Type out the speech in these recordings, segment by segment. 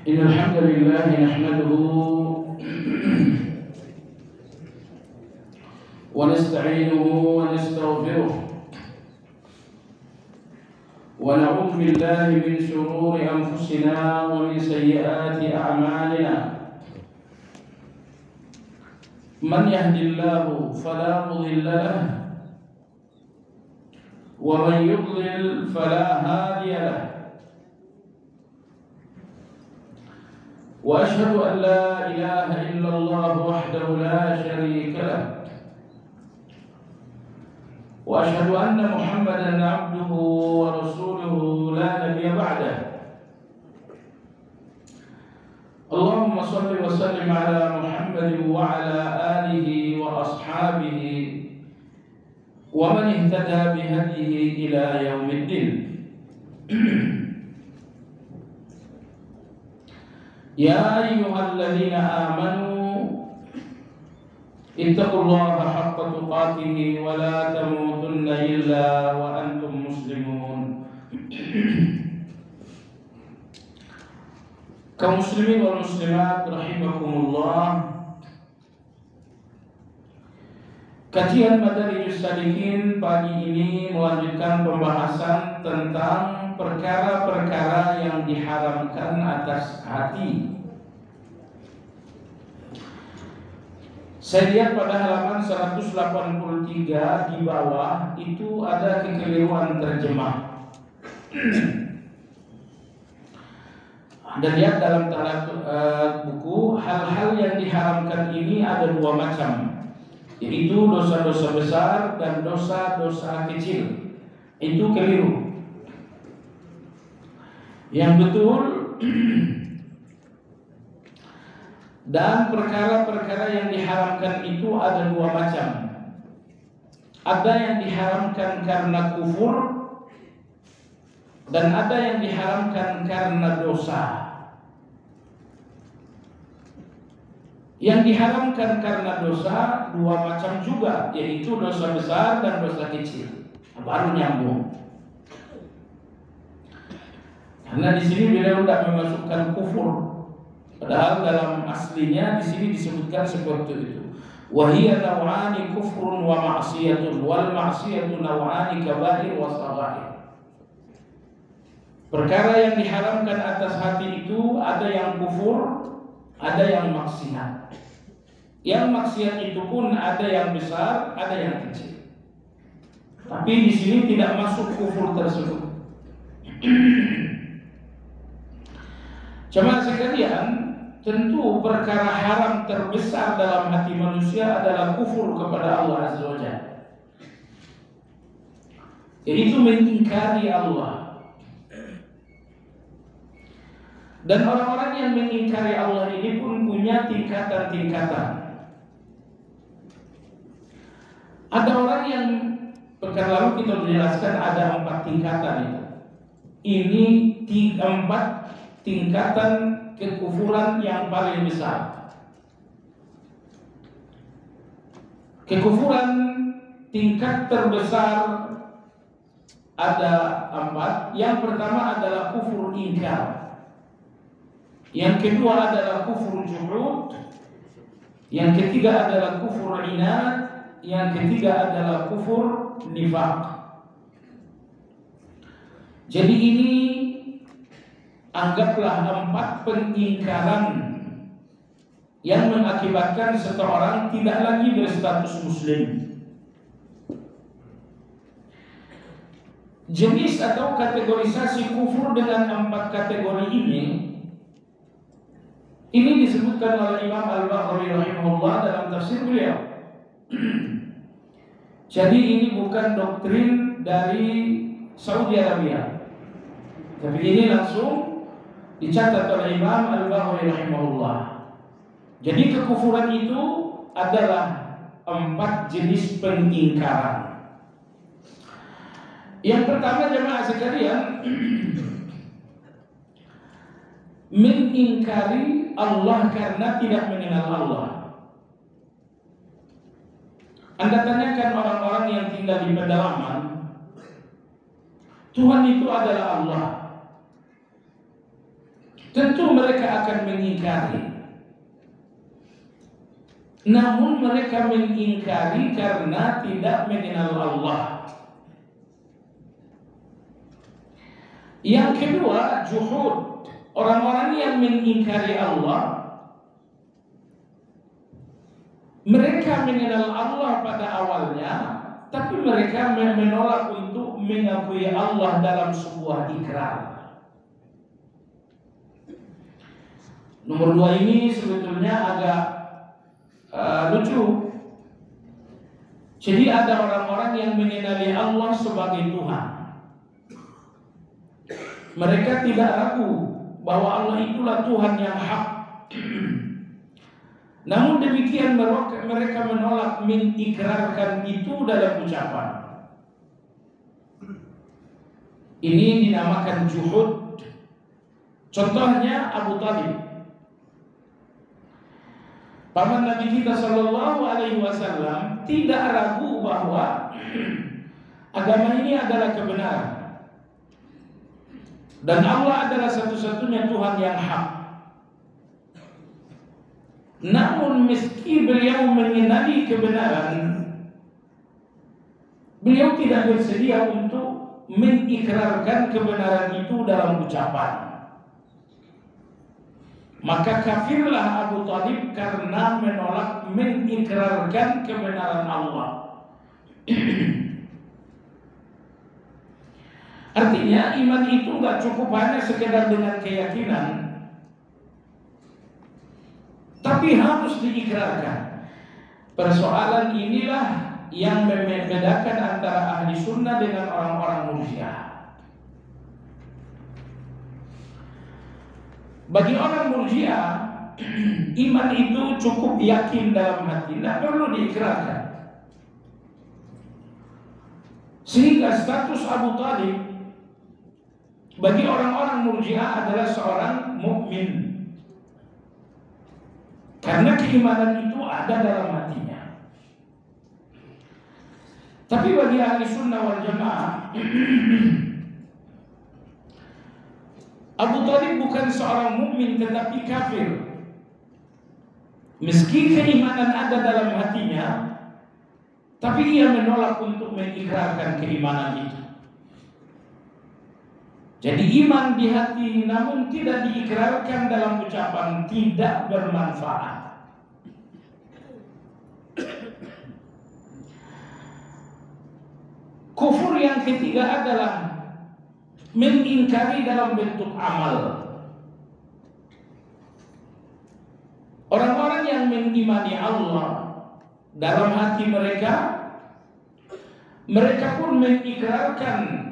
إن الحمد لله نحمده ونستعينه ونستغفره ونعوذ بالله من شرور أنفسنا ومن سيئات أعمالنا من يهد الله فلا مضل له ومن يضلل فلا هادي له وأشهد أن لا إله إلا الله وحده لا شريك له وأشهد أن محمدا عبده ورسوله لا نبي بعده اللهم صل وسلم على محمد وعلى آله وأصحابه ومن اهتدى بهديه إلى يوم الدين يا أيها الذين آمنوا اتقوا الله حق تقاته ولا تموتن إلا وأنتم مسلمون. Kaum muslimin wal muslimat rahimakumullah. Kajian Madarijus Salikin pagi ini melanjutkan pembahasan tentang perkara-perkara yang diharamkan atas hati. Saya lihat pada halaman 183 di bawah itu ada kekeliruan terjemah. Anda lihat dalam buku, hal-hal yang diharamkan ini ada dua macam, yaitu dosa-dosa besar dan dosa-dosa kecil. Itu keliru. Yang betul dan perkara-perkara yang diharamkan itu ada dua macam. Ada yang diharamkan karena kufur dan ada yang diharamkan karena dosa. Yang diharamkan karena dosa dua macam juga, yaitu dosa besar dan dosa kecil. Baru nyambung. Karena di sini beliau tidak memasukkan kufur, padahal dalam aslinya di sini disebutkan seperti itu. Wahia naw'ani kufrun wa ma'siyatun wal ma'siyatu naw'ani kabair wa saghair. Perkara yang diharamkan atas hati itu ada yang kufur, ada yang maksiat. Yang maksiat itu pun ada yang besar, ada yang kecil. Tapi di sini tidak masuk kufur tersebut. Jemaah sekalian, tentu perkara haram terbesar dalam hati manusia adalah kufur kepada Allah Azza wa Jalla. Yaitu mengingkari Allah. Dan orang-orang yang mengingkari Allah ini pun punya tingkatan-tingkatan. Ada orang yang pekan lalu kita menjelaskan ada 4 tingkatan itu. Ini 4 tingkatan kekufuran yang paling besar. Kekufuran tingkat terbesar ada 4. Yang pertama adalah kufur ingkar. Yang kedua adalah kufur juhud. Yang ketiga adalah kufur inad. Yang ketiga adalah kufur nifaq. Jadi ini anggaplah 4 pengingkaran yang mengakibatkan seseorang tidak lagi berstatus muslim. Jenis atau kategorisasi kufur dengan 4 kategori ini disebutkan oleh Imam Al-Baghawi rahimahullah dalam tafsir beliau. Jadi ini bukan doktrin dari Saudi Arabia, tapi ini langsung dicatat oleh Imam Al-Baghawi rahimahullah. Jadi kekufuran itu adalah 4 jenis pengingkaran. Yang pertama jemaah sekalian, mengingkari Allah karena tidak mengenal Allah. Anda tanyakan orang-orang yang tinggal di pedalaman, Tuhan itu adalah Allah. tentu mereka akan mengingkari. Namun mereka mengingkari karena tidak mengenal Allah. Yang kedua, juhud. Orang-orang yang mengingkari Allah, mereka mengenal Allah pada awalnya, tapi mereka menolak untuk mengakui Allah dalam sebuah ikrar. Nomor dua ini sebetulnya agak lucu. Jadi ada orang-orang yang mengenali Allah sebagai Tuhan. Mereka tidak ragu bahwa Allah itulah Tuhan yang hak. Namun demikian mereka menolak mengikrarkan itu dalam ucapan. Ini dinamakan juhud. Contohnya Abu Talib, paman Nabi kita Shallallahu Alaihi Wasallam, tidak ragu bahwa agama ini adalah kebenaran dan Allah adalah satu-satunya Tuhan yang hak. Namun meski beliau mengenali kebenaran, beliau tidak bersedia untuk mengikrarkan kebenaran itu dalam ucapan. Maka kafirlah Abu Talib karena menolak mengikrarkan kebenaran Allah. Artinya iman itu nggak cukup hanya sekedar dengan keyakinan, tapi harus diikrarkan. Persoalan inilah yang membedakan antara ahli sunnah dengan orang-orang murji'ah. Bagi orang murji'ah, iman itu cukup yakin dalam hati, tidak perlu diikrarkan. Sehingga status Abu Talib bagi orang-orang murji'ah adalah seorang mukmin, karena keimanan itu ada dalam hatinya. Tapi bagi ahli sunnah wal jamaah, Abu Talib bukan seorang mukmin tetapi kafir. Meski keimanan ada dalam hatinya, tapi ia menolak untuk mengikrarkan keimanan itu. Jadi iman di hati namun tidak diikrarkan dalam ucapan tidak bermanfaat. Kufur yang ketiga adalah mengingkari dalam bentuk amal. Orang-orang yang mengimani Allah dalam hati mereka, mereka pun mengikrarkan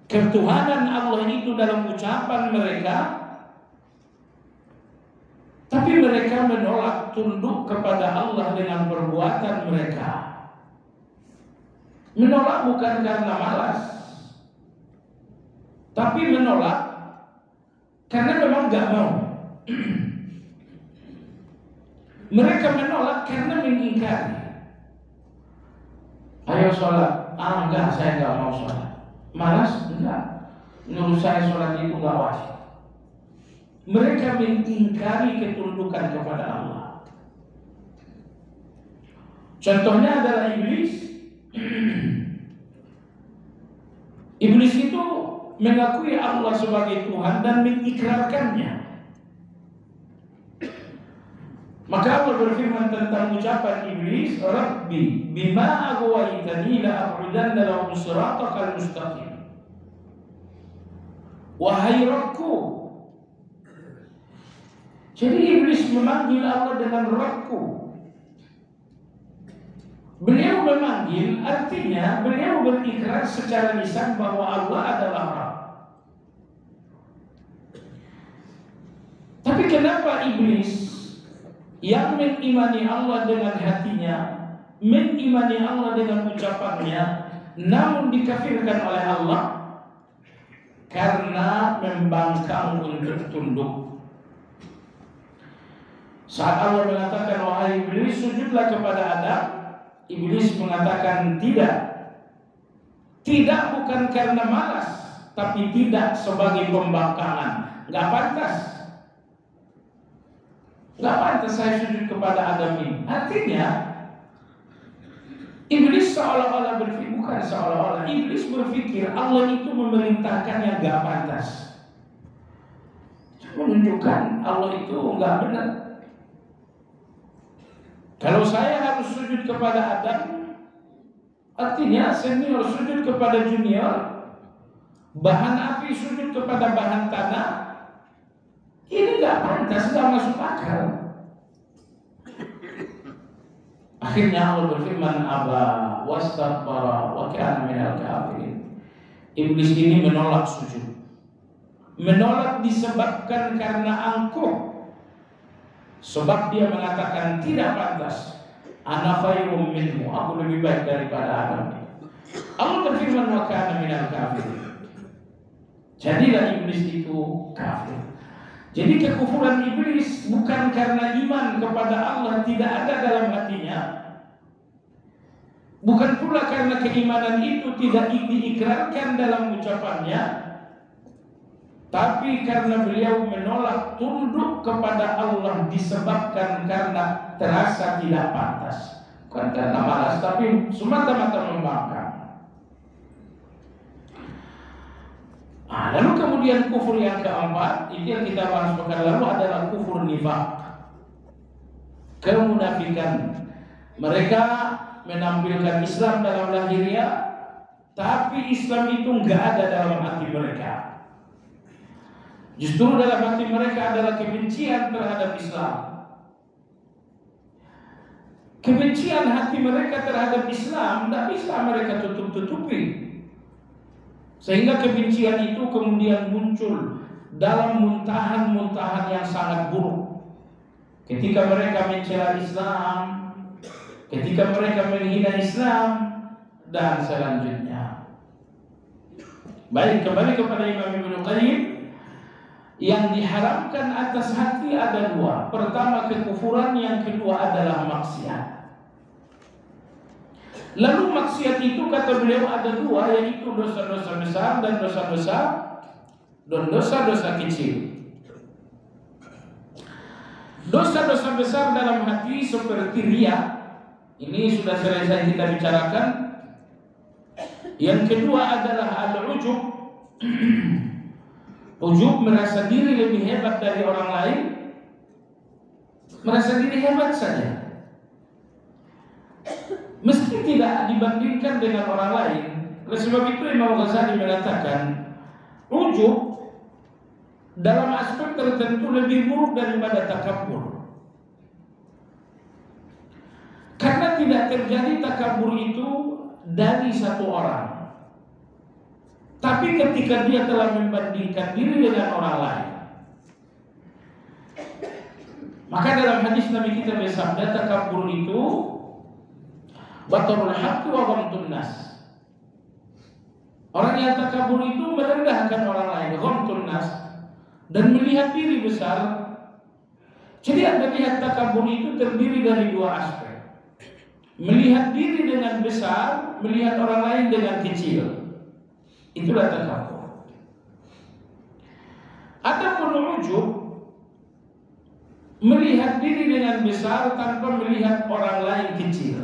ketuhanan Allah itu dalam ucapan mereka, tapi mereka menolak tunduk kepada Allah dengan perbuatan mereka. Menolak bukan karena malas, tapi menolak karena memang gak mau. Mereka menolak karena mengingkari. Ayo sholat, enggak, saya gak mau sholat. Malas? Enggak. Menurut saya sholat itu gak wajib. Mereka mengingkari ketundukan kepada Allah. Contohnya adalah iblis. Iblis itu mengakui Allah sebagai Tuhan dan mengikrarkannya. Maka Allah berfirman tentang ucapan iblis, Rabbi bima aghwaytani la aqudanna lahum siratakal mustaqim. Wahai Rabbku. Jadi iblis memanggil Allah dengan Rabbku. Beliau memanggil artinya beliau berikrar secara lisan bahwa Allah adalah Rabb. Tapi kenapa iblis yang mengimani Allah dengan hatinya, mengimani Allah dengan ucapannya, namun dikafirkan oleh Allah karena membangkang untuk tunduk? Saat Allah mengatakan wahai iblis sujudlah kepada Adam, iblis mengatakan tidak. Tidak bukan karena malas, tapi tidak sebagai pembangkangan. Nggak pantas. Nggak pantas saya sujud kepada Adam ini. Artinya Iblis seolah-olah berpikir, bukan seolah-olah, Iblis berpikir Allah itu memerintahkan yang nggak pantas. Menunjukkan Allah itu nggak benar. Kalau saya harus sujud kepada Adam, artinya senior sujud kepada junior, bahan api sujud kepada bahan tanah. Ini nggak pantas, nggak masuk akal. Akhirnya Allah berfirman, aba wastakbara wa kana minal kafirin. Iblis ini menolak sujud. Menolak disebabkan karena angkuh. Sebab dia mengatakan tidak pantas. Ana khairum minhu, aku lebih baik daripada Adam. Allah berfirman wa kana minal kafirin. Jadilah iblis itu kafir. Jadi kekufuran iblis bukan karena iman kepada Allah tidak ada dalam hatinya. Bukan pula karena keimanan itu tidak diikrarkan dalam ucapannya, tapi karena beliau menolak tunduk kepada Allah disebabkan karena terasa tidak pantas. Bukan karena malas, tapi semata-mata membangkang. Lalu kemudian kufur yang keempat, itu yang kita bahas pekan lalu adalah kufur nifaq, kemunafikan. Mereka menampilkan Islam dalam lahiriah, tapi Islam itu enggak ada dalam hati mereka. Justru dalam hati mereka adalah kebencian terhadap Islam. Kebencian hati mereka terhadap Islam tidak bisa mereka tutup-tutupi. Sehingga kebencian itu kemudian muncul dalam muntahan-muntahan yang sangat buruk. Ketika mereka mencela Islam, ketika mereka menghina Islam, dan selanjutnya. Baik, kembali kepada Imam Ibnu Qayyim. Yang diharamkan atas hati ada dua. Pertama kekufuran, yang kedua adalah maksiat. Lalu maksiat itu kata beliau ada dua, yaitu dosa-dosa besar dan dosa-dosa kecil. Dosa-dosa besar dalam hati seperti riya, ini sudah selesai kita bicarakan. Yang kedua adalah al-ujub. Ujub, merasa diri lebih hebat dari orang lain, merasa diri hebat saja, meski tidak dibandingkan dengan orang lain. Oleh sebab itu Imam Ghazali mengatakan ujub dalam aspek tertentu lebih buruk daripada takabur. Karena tidak terjadi takabur itu dari satu orang, tapi ketika dia telah membandingkan diri dengan orang lain. Maka dalam hadis Nabi kita bersabda, takabur itu batarul haqqi wa ghamtun nas. Orang yang takabur itu merendahkan orang lain, ghamtun nas, dan melihat diri besar. Jadi Anda lihat takabur itu terdiri dari dua aspek. Melihat diri dengan besar, melihat orang lain dengan kecil. Itulah takabur. Adapun ujub, melihat diri dengan besar tanpa melihat orang lain kecil.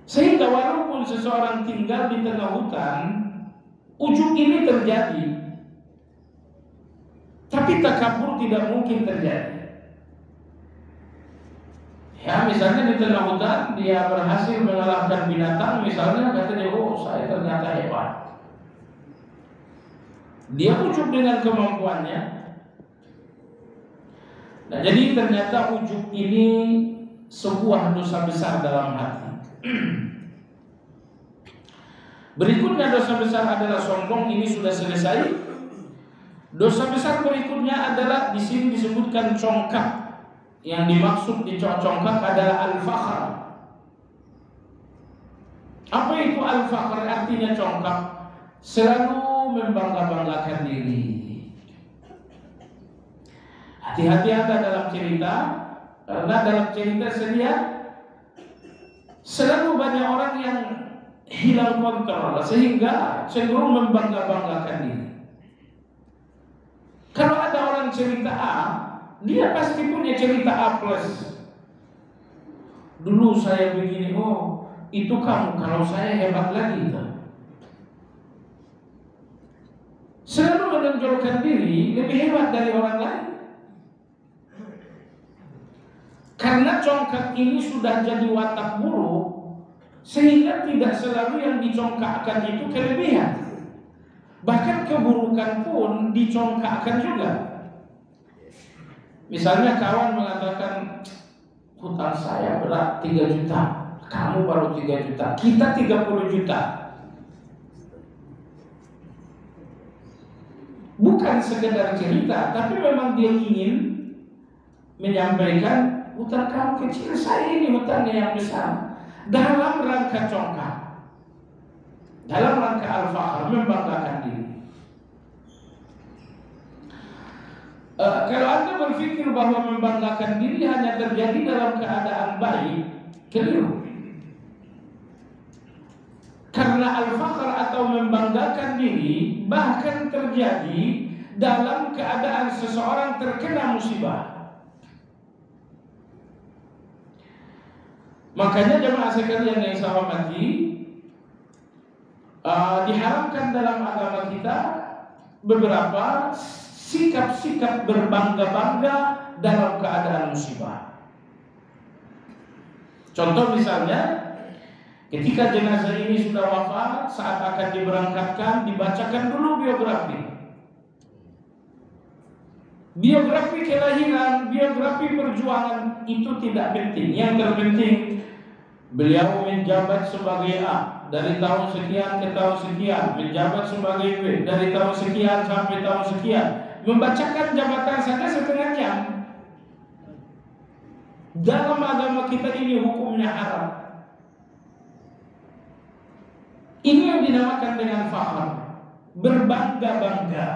Sehingga walaupun seseorang tinggal di tengah hutan, ujub ini terjadi, tapi takabur tidak mungkin terjadi. Ya, misalnya di tengah hutan dia berhasil mengalahkan binatang, misalnya kata dia, oh saya ternyata hebat. Dia ujub dengan kemampuannya. Nah, jadi ternyata ujub ini sebuah dosa besar dalam hati. Berikutnya dosa besar adalah sombong, ini sudah selesai. Dosa besar berikutnya adalah di sini disebutkan congkak. Yang dimaksud di congkak adalah al-fakhr. Apa itu al-fakhr? Artinya congkak selalu membangga-banggakan diri. Hati-hati Anda dalam cerita, karena dalam cerita saya lihat selalu banyak orang hilang kontrol sehingga cenderung membangga-banggakan diri. Kalau ada orang cerita A, dia pasti punya cerita A plus. Dulu saya begini, oh itu kamu, kalau saya hebat lagi itu. Selalu menonjolkan diri lebih hebat dari orang lain. Karena congkak ini sudah jadi watak buruk, sehingga tidak selalu yang dicongkakkan itu kelebihan. Bahkan keburukan pun dicongkakkan juga. Misalnya kawan mengatakan, hutang saya berat 3 juta, kamu baru 3 juta, kita 30 juta. Bukan sekedar cerita, tapi memang dia ingin menyampaikan, hutang kamu kecil, saya ini hutangnya yang besar. Dalam rangka congkak, dalam rangka al-fakhr, membanggakan diri. Kalau Anda berpikir bahwa membanggakan diri hanya terjadi dalam keadaan baik, keliru. Karena al-fakhr atau membanggakan diri bahkan terjadi dalam keadaan seseorang terkena musibah. Makanya jemaah sekalian yang saya hormati, diharamkan dalam agama kita beberapa sikap-sikap berbangga-bangga dalam keadaan musibah. Contoh misalnya, ketika jenazah ini sudah wafat, saat akan diberangkatkan, dibacakan dulu biografi. Biografi kelahiran, biografi perjuangan itu tidak penting. Yang terpenting, beliau menjabat sebagai A dari tahun sekian ke tahun sekian, menjabat sebagai B dari tahun sekian sampai tahun sekian. Membacakan jabatan saja setengah jam. Dalam agama kita ini hukumnya haram. Ini yang dinamakan dengan fakhr, berbangga-bangga.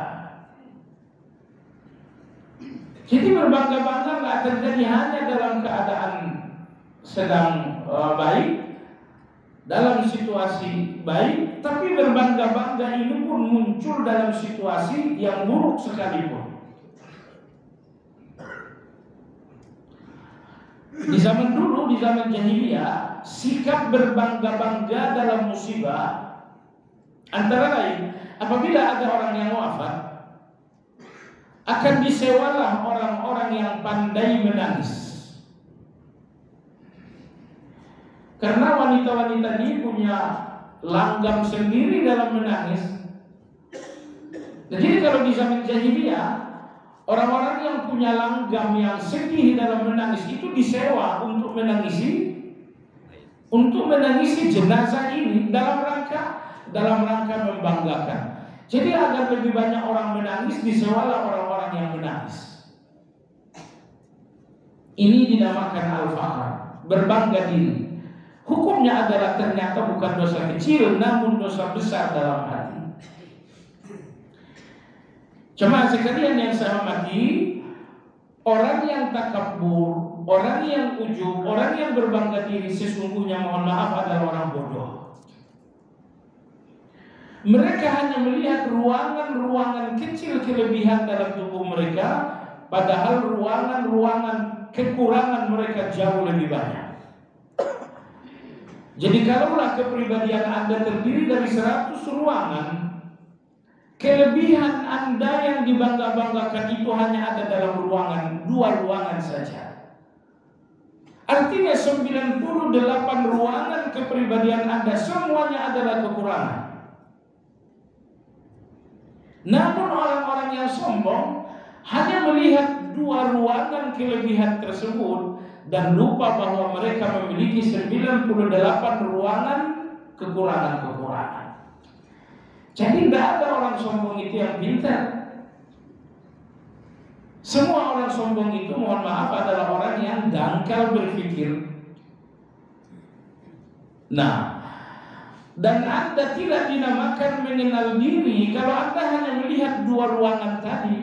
Jadi berbangga-bangga nggak terjadi hanya dalam keadaan sedang baik, dalam situasi baik, tapi berbangga-bangga ini pun muncul dalam situasi yang buruk sekalipun. Di zaman dulu, di zaman jahiliyah, sikap berbangga-bangga dalam musibah antara lain, apabila ada orang yang wafat, akan disewalah orang-orang yang pandai menangis. Karena wanita-wanita ini punya langgam sendiri dalam menangis. Jadi kalau di zaman jahiliyah, orang-orang yang punya langgam yang sedih dalam menangis itu disewa untuk menangisi jenazah ini dalam rangka membanggakan. Jadi agar lebih banyak orang menangis, disewalah orang-orang yang menangis. Ini dinamakan al-fakhr, berbangga diri. Hukumnya adalah ternyata bukan dosa kecil, namun dosa besar dalam hati. Jemaah sekalian yang saya hormati, orang yang takabur, orang yang ujub, orang yang berbangga diri sesungguhnya, mohon maaf, adalah orang bodoh. Mereka hanya melihat ruangan-ruangan kecil kelebihan dalam tubuh mereka, padahal ruangan-ruangan kekurangan mereka jauh lebih banyak. Jadi kalaulah kepribadian Anda terdiri dari 100 ruangan, kelebihan Anda yang dibangga-banggakan itu hanya ada dalam ruangan, 2 ruangan saja. Artinya 98 ruangan kepribadian Anda semuanya adalah kekurangan. Namun orang-orang yang sombong hanya melihat 2 ruangan kelebihan tersebut dan lupa bahwa mereka memiliki 98 ruangan kekurangan-kekurangan. Jadi tidak ada orang sombong itu yang pintar. Semua orang sombong itu, mohon maaf, adalah orang yang dangkal berpikir. Nah, dan Anda tidak dinamakan mengenal diri kalau Anda hanya melihat 2 ruangan tadi.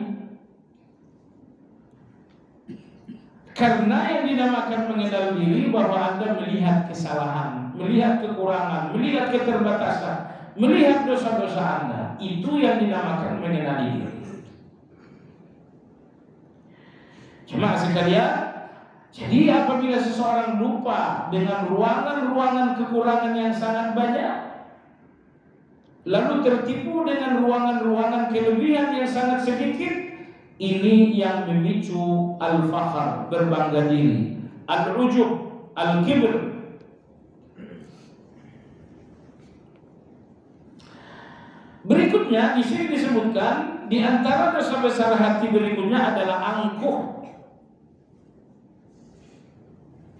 Karena yang dinamakan mengenal diri bahwa Anda melihat kesalahan, melihat kekurangan, melihat keterbatasan, melihat dosa-dosa Anda. Itu yang dinamakan mengenali diri. Jemaah sekalian, jadi apabila seseorang lupa dengan ruangan-ruangan kekurangan yang sangat banyak, lalu tertipu dengan ruangan-ruangan kelebihan yang sangat sedikit, ini yang memicu al-fakhar, berbangga diri, al-ujub, al-kibr. Berikutnya di sini disebutkan di antara dosa besar hati berikutnya adalah angkuh.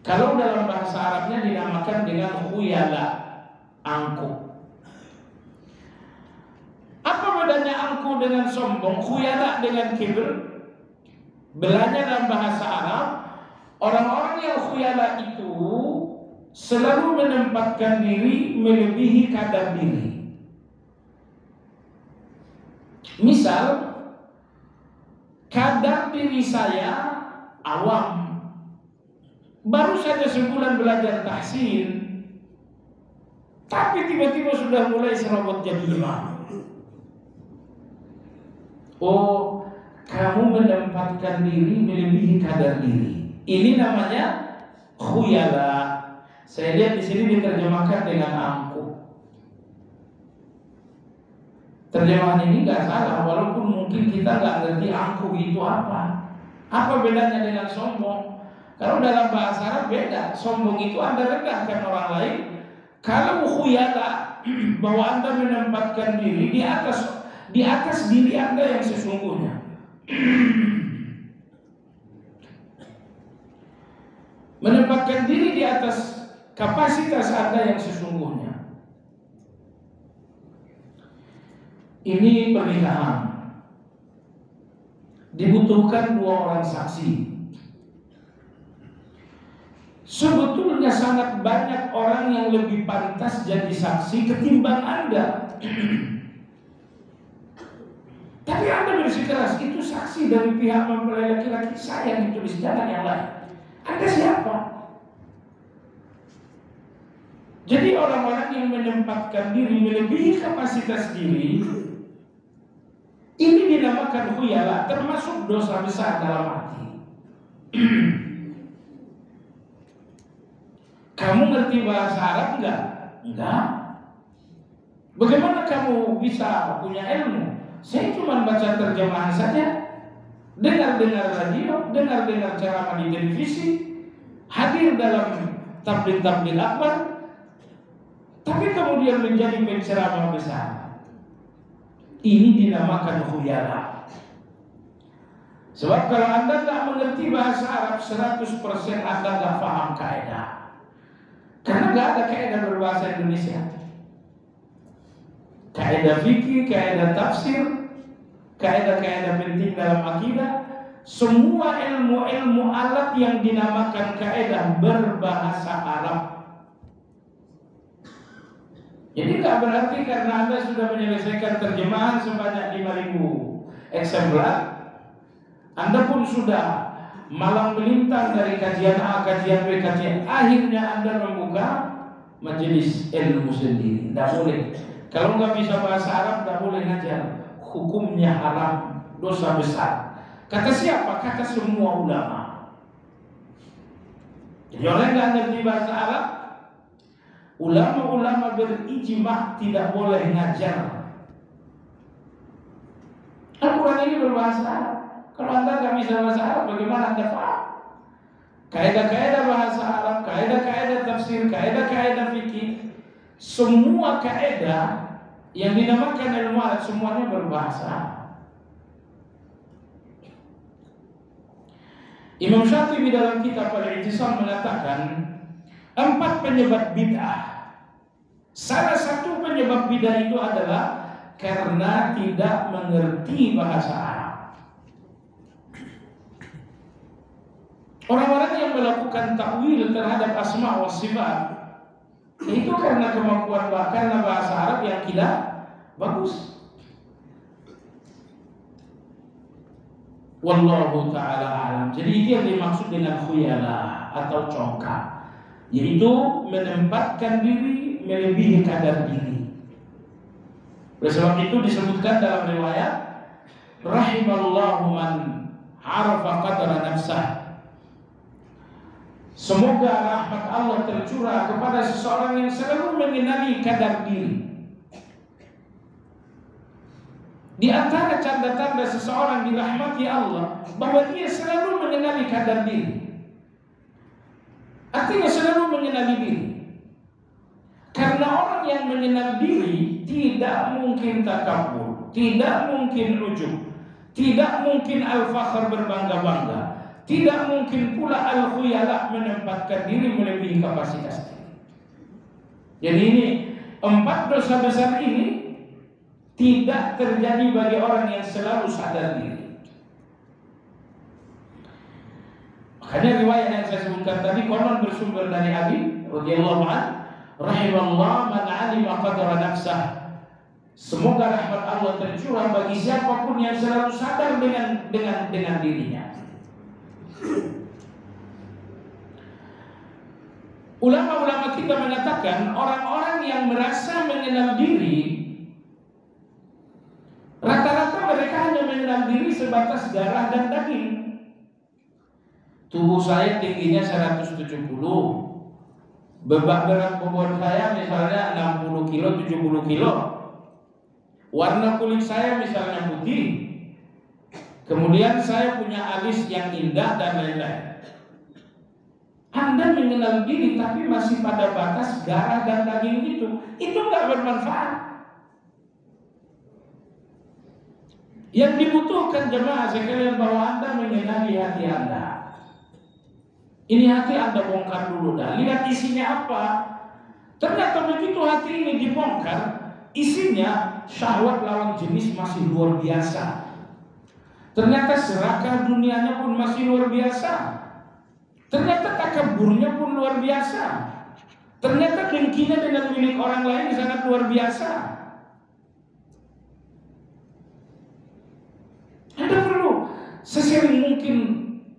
Kalau dalam bahasa Arabnya dinamakan dengan khuyala, angkuh. Apa bedanya angkuh dengan sombong, khuyala dengan kibr? Belanya dalam bahasa Arab, orang-orang yang khuyala itu selalu menempatkan diri melebihi kadar diri. Misal, kadar diri saya awam, baru saja sebulan belajar tahsin, tapi tiba-tiba sudah mulai serobot jadi imam. Oh, kamu menempatkan diri melebihi kadar diri. Ini namanya khuyala. Saya lihat di sini diterjemahkan dengan angkuh. Terjemahan ini nggak salah, walaupun mungkin kita nggak ngerti angkuh itu apa. Apa bedanya dengan sombong? Kalau dalam bahasa Arab beda. Sombong itu Anda rendahkan orang lain. Kalau khuyala, bahwa Anda menempatkan diri di atas diri Anda yang sesungguhnya. Menempatkan diri di atas kapasitas Anda yang sesungguhnya. Ini pernikahan. Dibutuhkan 2 orang saksi. Sebetulnya sangat banyak orang yang lebih pantas jadi saksi ketimbang Anda. Tapi Anda bersikeras, itu saksi dari pihak mempelai laki-laki, saya yang ditulis, jangan yang lain. Anda siapa? Jadi orang-orang yang menempatkan diri melebihi kapasitas diri, ini dinamakan khuyala, termasuk dosa besar dalam hati. Kamu ngerti bahasa Arab enggak? Enggak. Bagaimana kamu bisa punya ilmu? Saya cuma baca terjemahan saja, dengar-dengar radio, dengar-dengar ceramah di televisi, hadir dalam tabligh akbar, tapi kemudian menjadi penceramah besar. Ini dinamakan khuyala. Sebab kalau Anda tak mengerti bahasa Arab 100% Anda tak paham kaidah. Karena nggak ada kaidah berbahasa Indonesia. Kaidah fikih, kaidah tafsir, kaidah-kaidah penting dalam akidah, semua ilmu-ilmu alat yang dinamakan kaidah berbahasa Arab. Jadi nggak berarti karena Anda sudah menyelesaikan terjemahan sebanyak 5.000 eksemplar, Anda pun sudah malang melintang dari kajian A, kajian B, kajian. Akhirnya Anda membuka majelis ilmu sendiri. Tidak boleh. Kalau nggak bisa bahasa Arab, tidak boleh ngajar. Hukumnya haram, dosa besar. Kata siapa? Kata semua ulama. Jadi orang nggak ngerti bahasa Arab, ulama-ulama berijma tidak boleh ngajar. Al-Quran ini berbahasa Arab. Kalau Anda nggak bisa bahasa Arab, bagaimana Anda paham? Kaidah-kaidah bahasa Arab, kaidah-kaidah tafsir, kaidah-kaidah fikih, semua kaidah yang dinamakan ilmu alat semuanya berbahasa Arab. Imam Syafi'i dalam kitab Al-I'tisam mengatakan 4 penyebab bid'ah. Salah satu penyebab bid'ah itu adalah karena tidak mengerti bahasa Arab. Orang-orang yang melakukan takwil terhadap asma wa sifat itu karena kemampuan karena bahasa Arab yang tidak bagus. Wallahu ta'ala alam. Jadi itu yang dimaksud dengan khuyala atau congkak. yaitu menempatkan diri melebihi kadar diri. Oleh sebab itu disebutkan dalam riwayat, rahimallahu man arafa qadra nafsah. Semoga rahmat Allah tercurah kepada seseorang yang selalu mengenali kadar diri. Di antara tanda-tanda seseorang dirahmati Allah bahwa dia selalu mengenali kadar diri. Artinya selalu mengenali diri. Karena orang yang mengenal diri tidak mungkin takabur, tidak mungkin ujub, tidak mungkin al-fakhr berbangga-bangga, tidak mungkin pula al-khuyala menempatkan diri melebihi kapasitas diri. Jadi ini 4 dosa besar ini tidak terjadi bagi orang yang selalu sadar diri. Makanya riwayat yang saya sebutkan tadi konon bersumber dari Ali radhiyallahu anhu, rahimallahu man 'alima qadra nafsah. Semoga rahmat Allah tercurah bagi siapapun yang selalu sadar dengan dirinya. Ulama-ulama kita mengatakan orang-orang yang merasa mengenal diri, rata-rata mereka hanya mengenal diri sebatas darah dan daging. Tubuh saya tingginya 170, beban berat bobot saya misalnya 60 kilo, 70 kilo. Warna kulit saya misalnya putih. Kemudian saya punya alis yang indah dan lain-lain. Anda mengenal diri tapi masih pada batas darah dan daging itu nggak bermanfaat. Yang dibutuhkan jemaah sekalian bahwa Anda mengenali hati Anda. Ini hati Anda bongkar dulu dah. Lihat isinya apa. Ternyata begitu hati ini dibongkar, isinya syahwat lawan jenis masih luar biasa. Ternyata serakah dunianya pun masih luar biasa. Ternyata takaburnya pun luar biasa. Ternyata dengkinya dengan milik orang lain sangat luar biasa. Anda perlu sesering mungkin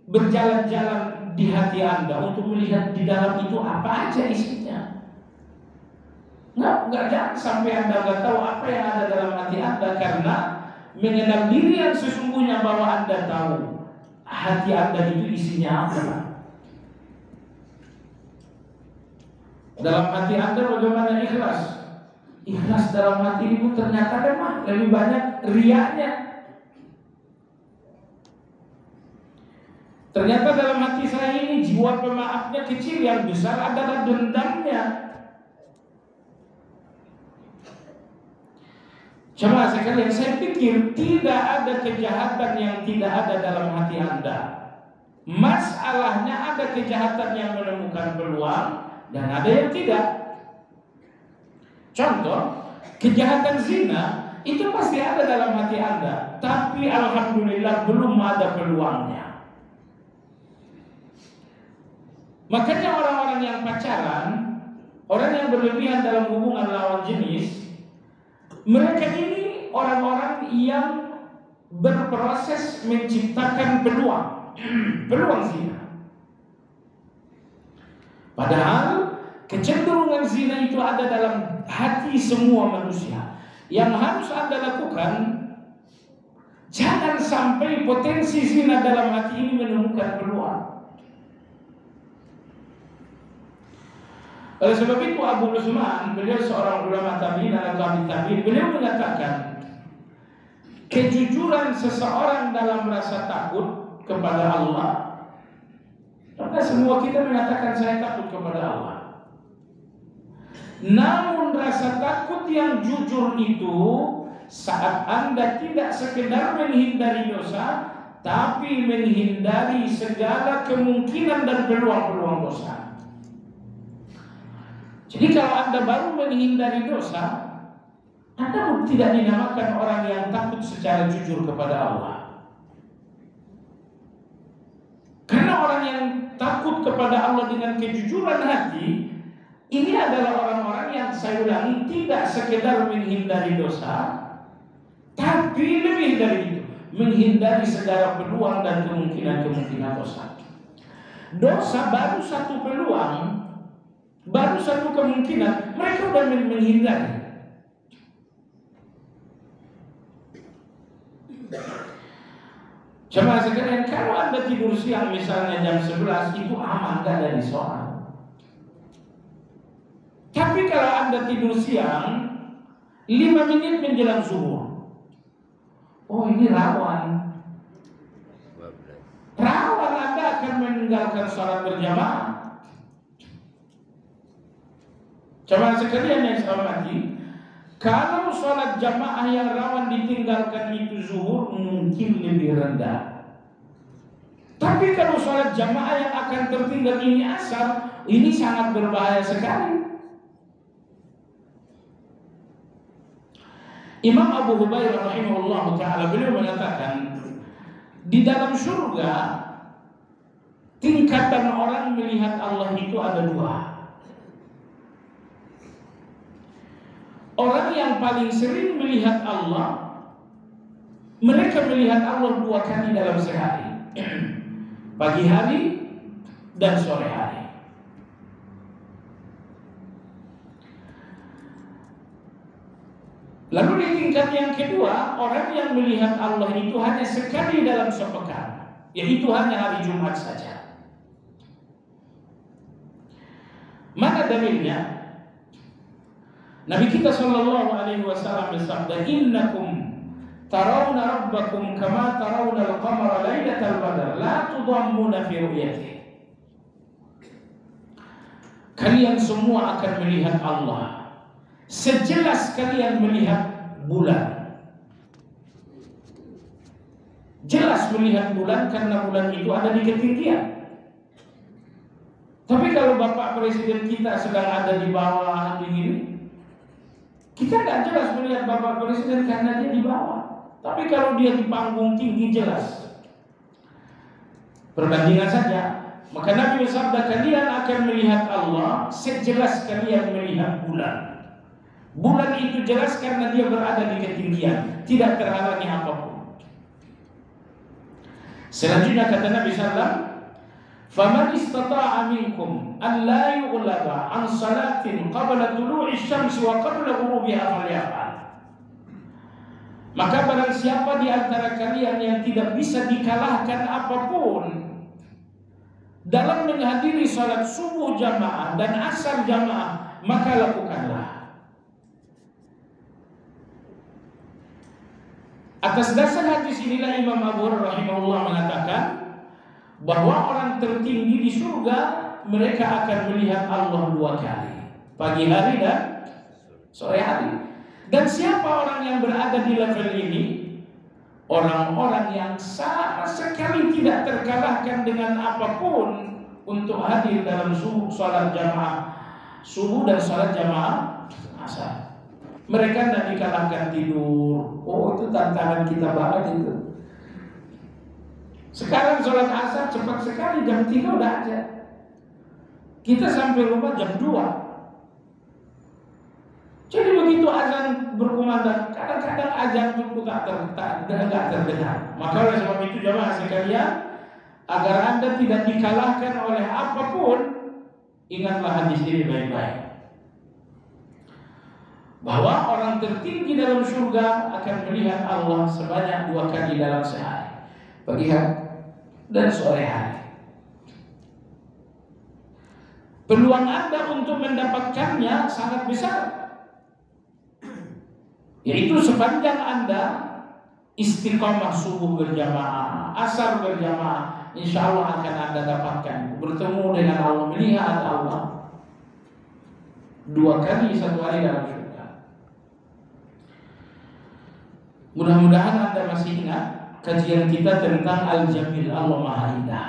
berjalan-jalan di hati Anda untuk melihat di dalam itu apa aja isinya. Nggak jangan sampai Anda nggak tahu apa yang ada dalam hati Anda, karena mengenal diri yang sesungguhnya bahwa Anda tahu hati Anda itu isinya apa. Dalam hati Anda bagaimana ikhlas? Ikhlas dalam hati itu ternyata lemah, lebih banyak riaknya. Ternyata dalam hati saya ini jiwa pemaafnya kecil, yang besar adalah dendamnya. Jemaah sekalian, saya pikir tidak ada kejahatan yang tidak ada dalam hati Anda. Masalahnya ada kejahatan yang menemukan peluang dan ada yang tidak. Contoh, kejahatan zina itu pasti ada dalam hati Anda, tapi alhamdulillah belum ada peluangnya. Makanya orang-orang yang pacaran, orang yang berlebihan dalam hubungan lawan jenis, mereka ini orang-orang yang berproses menciptakan peluang zina. Padahal kecenderungan zina itu ada dalam hati semua manusia. Yang harus Anda lakukan, jangan sampai potensi zina dalam hati ini menemukan peluang. Oleh sebab itu Abu Utsman, beliau seorang ulama tabi'in atau tabi'in, beliau mengatakan kejujuran seseorang dalam rasa takut kepada Allah. Karena semua kita mengatakan saya takut kepada Allah. Namun rasa takut yang jujur itu saat Anda tidak sekedar menghindari dosa, tapi menghindari segala kemungkinan dan peluang-peluang dosa. Jadi kalau Anda baru menghindari dosa, Anda tidak dinamakan orang yang takut secara jujur kepada Allah. Karena orang yang takut kepada Allah dengan kejujuran hati, ini adalah orang-orang yang, saya ulangi, tidak sekedar menghindari dosa, tapi lebih dari itu, menghindari segala peluang dan kemungkinan-kemungkinan dosa. Dosa baru satu peluang, baru satu kemungkinan mereka sudah menghindari. Jemaah sekalian, kalau Anda tidur siang misalnya jam 11 itu aman, gak ada disoal. Tapi kalau Anda tidur siang 5 menit menjelang zuhur, oh ini rawan. Rawan Anda akan meninggalkan sholat berjamaah. Jemaah sekalian yang saya hormati, kalau sholat jamaah yang rawan ditinggalkan itu zuhur mungkin lebih rendah. Tapi kalau sholat jamaah yang akan tertinggal ini asar, ini sangat berbahaya sekali. Imam Abu Hurairah rahimahullah ta'ala beliau mengatakan, di dalam surga tingkatan orang melihat Allah itu ada 2. Orang yang paling sering melihat Allah, mereka melihat Allah 2 kali dalam sehari, pagi hari dan sore hari. Lalu di tingkat yang kedua, orang yang melihat Allah itu hanya sekali dalam sepekan, yaitu hanya hari Jumat saja. Mana dalilnya? Nabi kita sallallahu alaihi wasallam bersabda, "Innakum tarawna rabbakum kama tarawna al-qamara lailatal badr, la tudammuna fi ru'yatihi." Kalian semua akan melihat Allah sejelas kalian melihat bulan. Jelas melihat bulan karena bulan itu ada di ketinggian. Tapi kalau Bapak Presiden kita sedang ada di bawah begini, kita nggak jelas melihat Bapak Presiden karena dia di bawah. Tapi kalau dia di panggung tinggi jelas. Perbandingan saja. Maka Nabi bersabda, kalian akan melihat Allah sejelas kalian melihat bulan. Bulan itu jelas karena dia berada di ketinggian, tidak terhalangi apapun. Selanjutnya kata Nabi sallallahu, "Faman istata'a minkum an la yughlaba an salatin qabla tulu'i syamsi wa qabla ghurubiha falyaf'al." Maka barang siapa di antara kalian yang tidak bisa dikalahkan apapun dalam menghadiri salat subuh jamaah dan asar jamaah, maka lakukanlah. Atas dasar hadis inilah Imam Abu Hurairah rahimahullah mengatakan bahwa orang tertinggi di surga mereka akan melihat Allah 2 kali, pagi hari dan sore hari. Dan siapa orang yang berada di level ini? Orang-orang yang sama sekali tidak terkalahkan dengan apapun untuk hadir dalam sholat jamaah subuh dan sholat jamaah asar. Mereka tidak dikalahkan tidur. Oh, itu tantangan kita banget itu. Sekarang sholat asar cepat sekali, jam 3 udah aja. Kita sampai rumah jam 2. Jadi begitu azan berkumandang, kadang-kadang azan itu nggak terdengar. Maka oleh sebab itu jemaah sekalian, agar Anda tidak dikalahkan oleh apapun, ingatlah hadis ini baik-baik. Bahwa orang tertinggi dalam surga akan melihat Allah sebanyak 2 kali dalam sehari, pagi hari dan sore hari. Peluang Anda untuk mendapatkannya sangat besar, yaitu sepanjang Anda istiqamah subuh berjamaah, asar berjamaah, insya Allah akan Anda dapatkan bertemu dengan Allah, melihat Allah 2 kali 1 hari dalam surga. Mudah-mudahan Anda masih ingat kajian kita tentang Al-Jamil, Allah Maha Indah.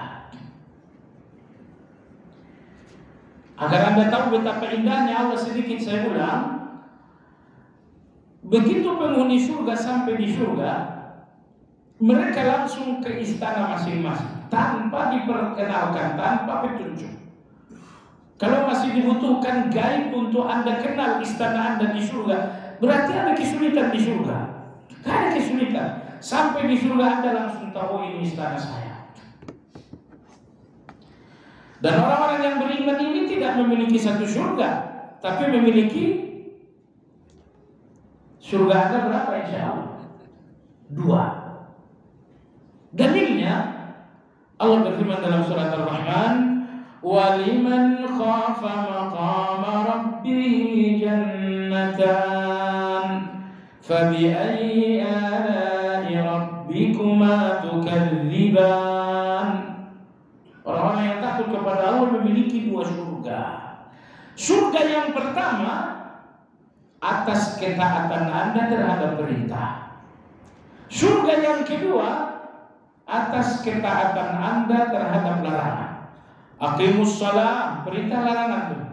Agar Anda tahu betapa indahnya Allah, sedikit saya ulang. Begitu penghuni surga sampai di surga, mereka langsung ke istana masing-masing tanpa diperkenalkan, tanpa petunjuk. Kalau masih dibutuhkan gaib untuk Anda kenal istana Anda di surga, berarti ada kesulitan di surga. Ada kesulitan. Sampai di surga Anda langsung tahu ini istana saya. Dan orang-orang yang beriman ini tidak memiliki satu surga, tapi memiliki surga ada berapa insya Allah? 2. Dalilnya Allah berfirman dalam surat Ar-Rahman, وَلِمَنْ خَافَ مَقَامَ رَبِّهِ جَنَّتَانِ فَبِأَيِّ آلَاءِ رَبِّكُمَا تُكَذِّبَانِ. Orang-orang yang takut kepada Allah memiliki 2 surga. Surga yang pertama atas ketaatan Anda terhadap perintah. Surga yang kedua atas ketaatan Anda terhadap larangan. Aqimus shalah, perintah larangan tuh.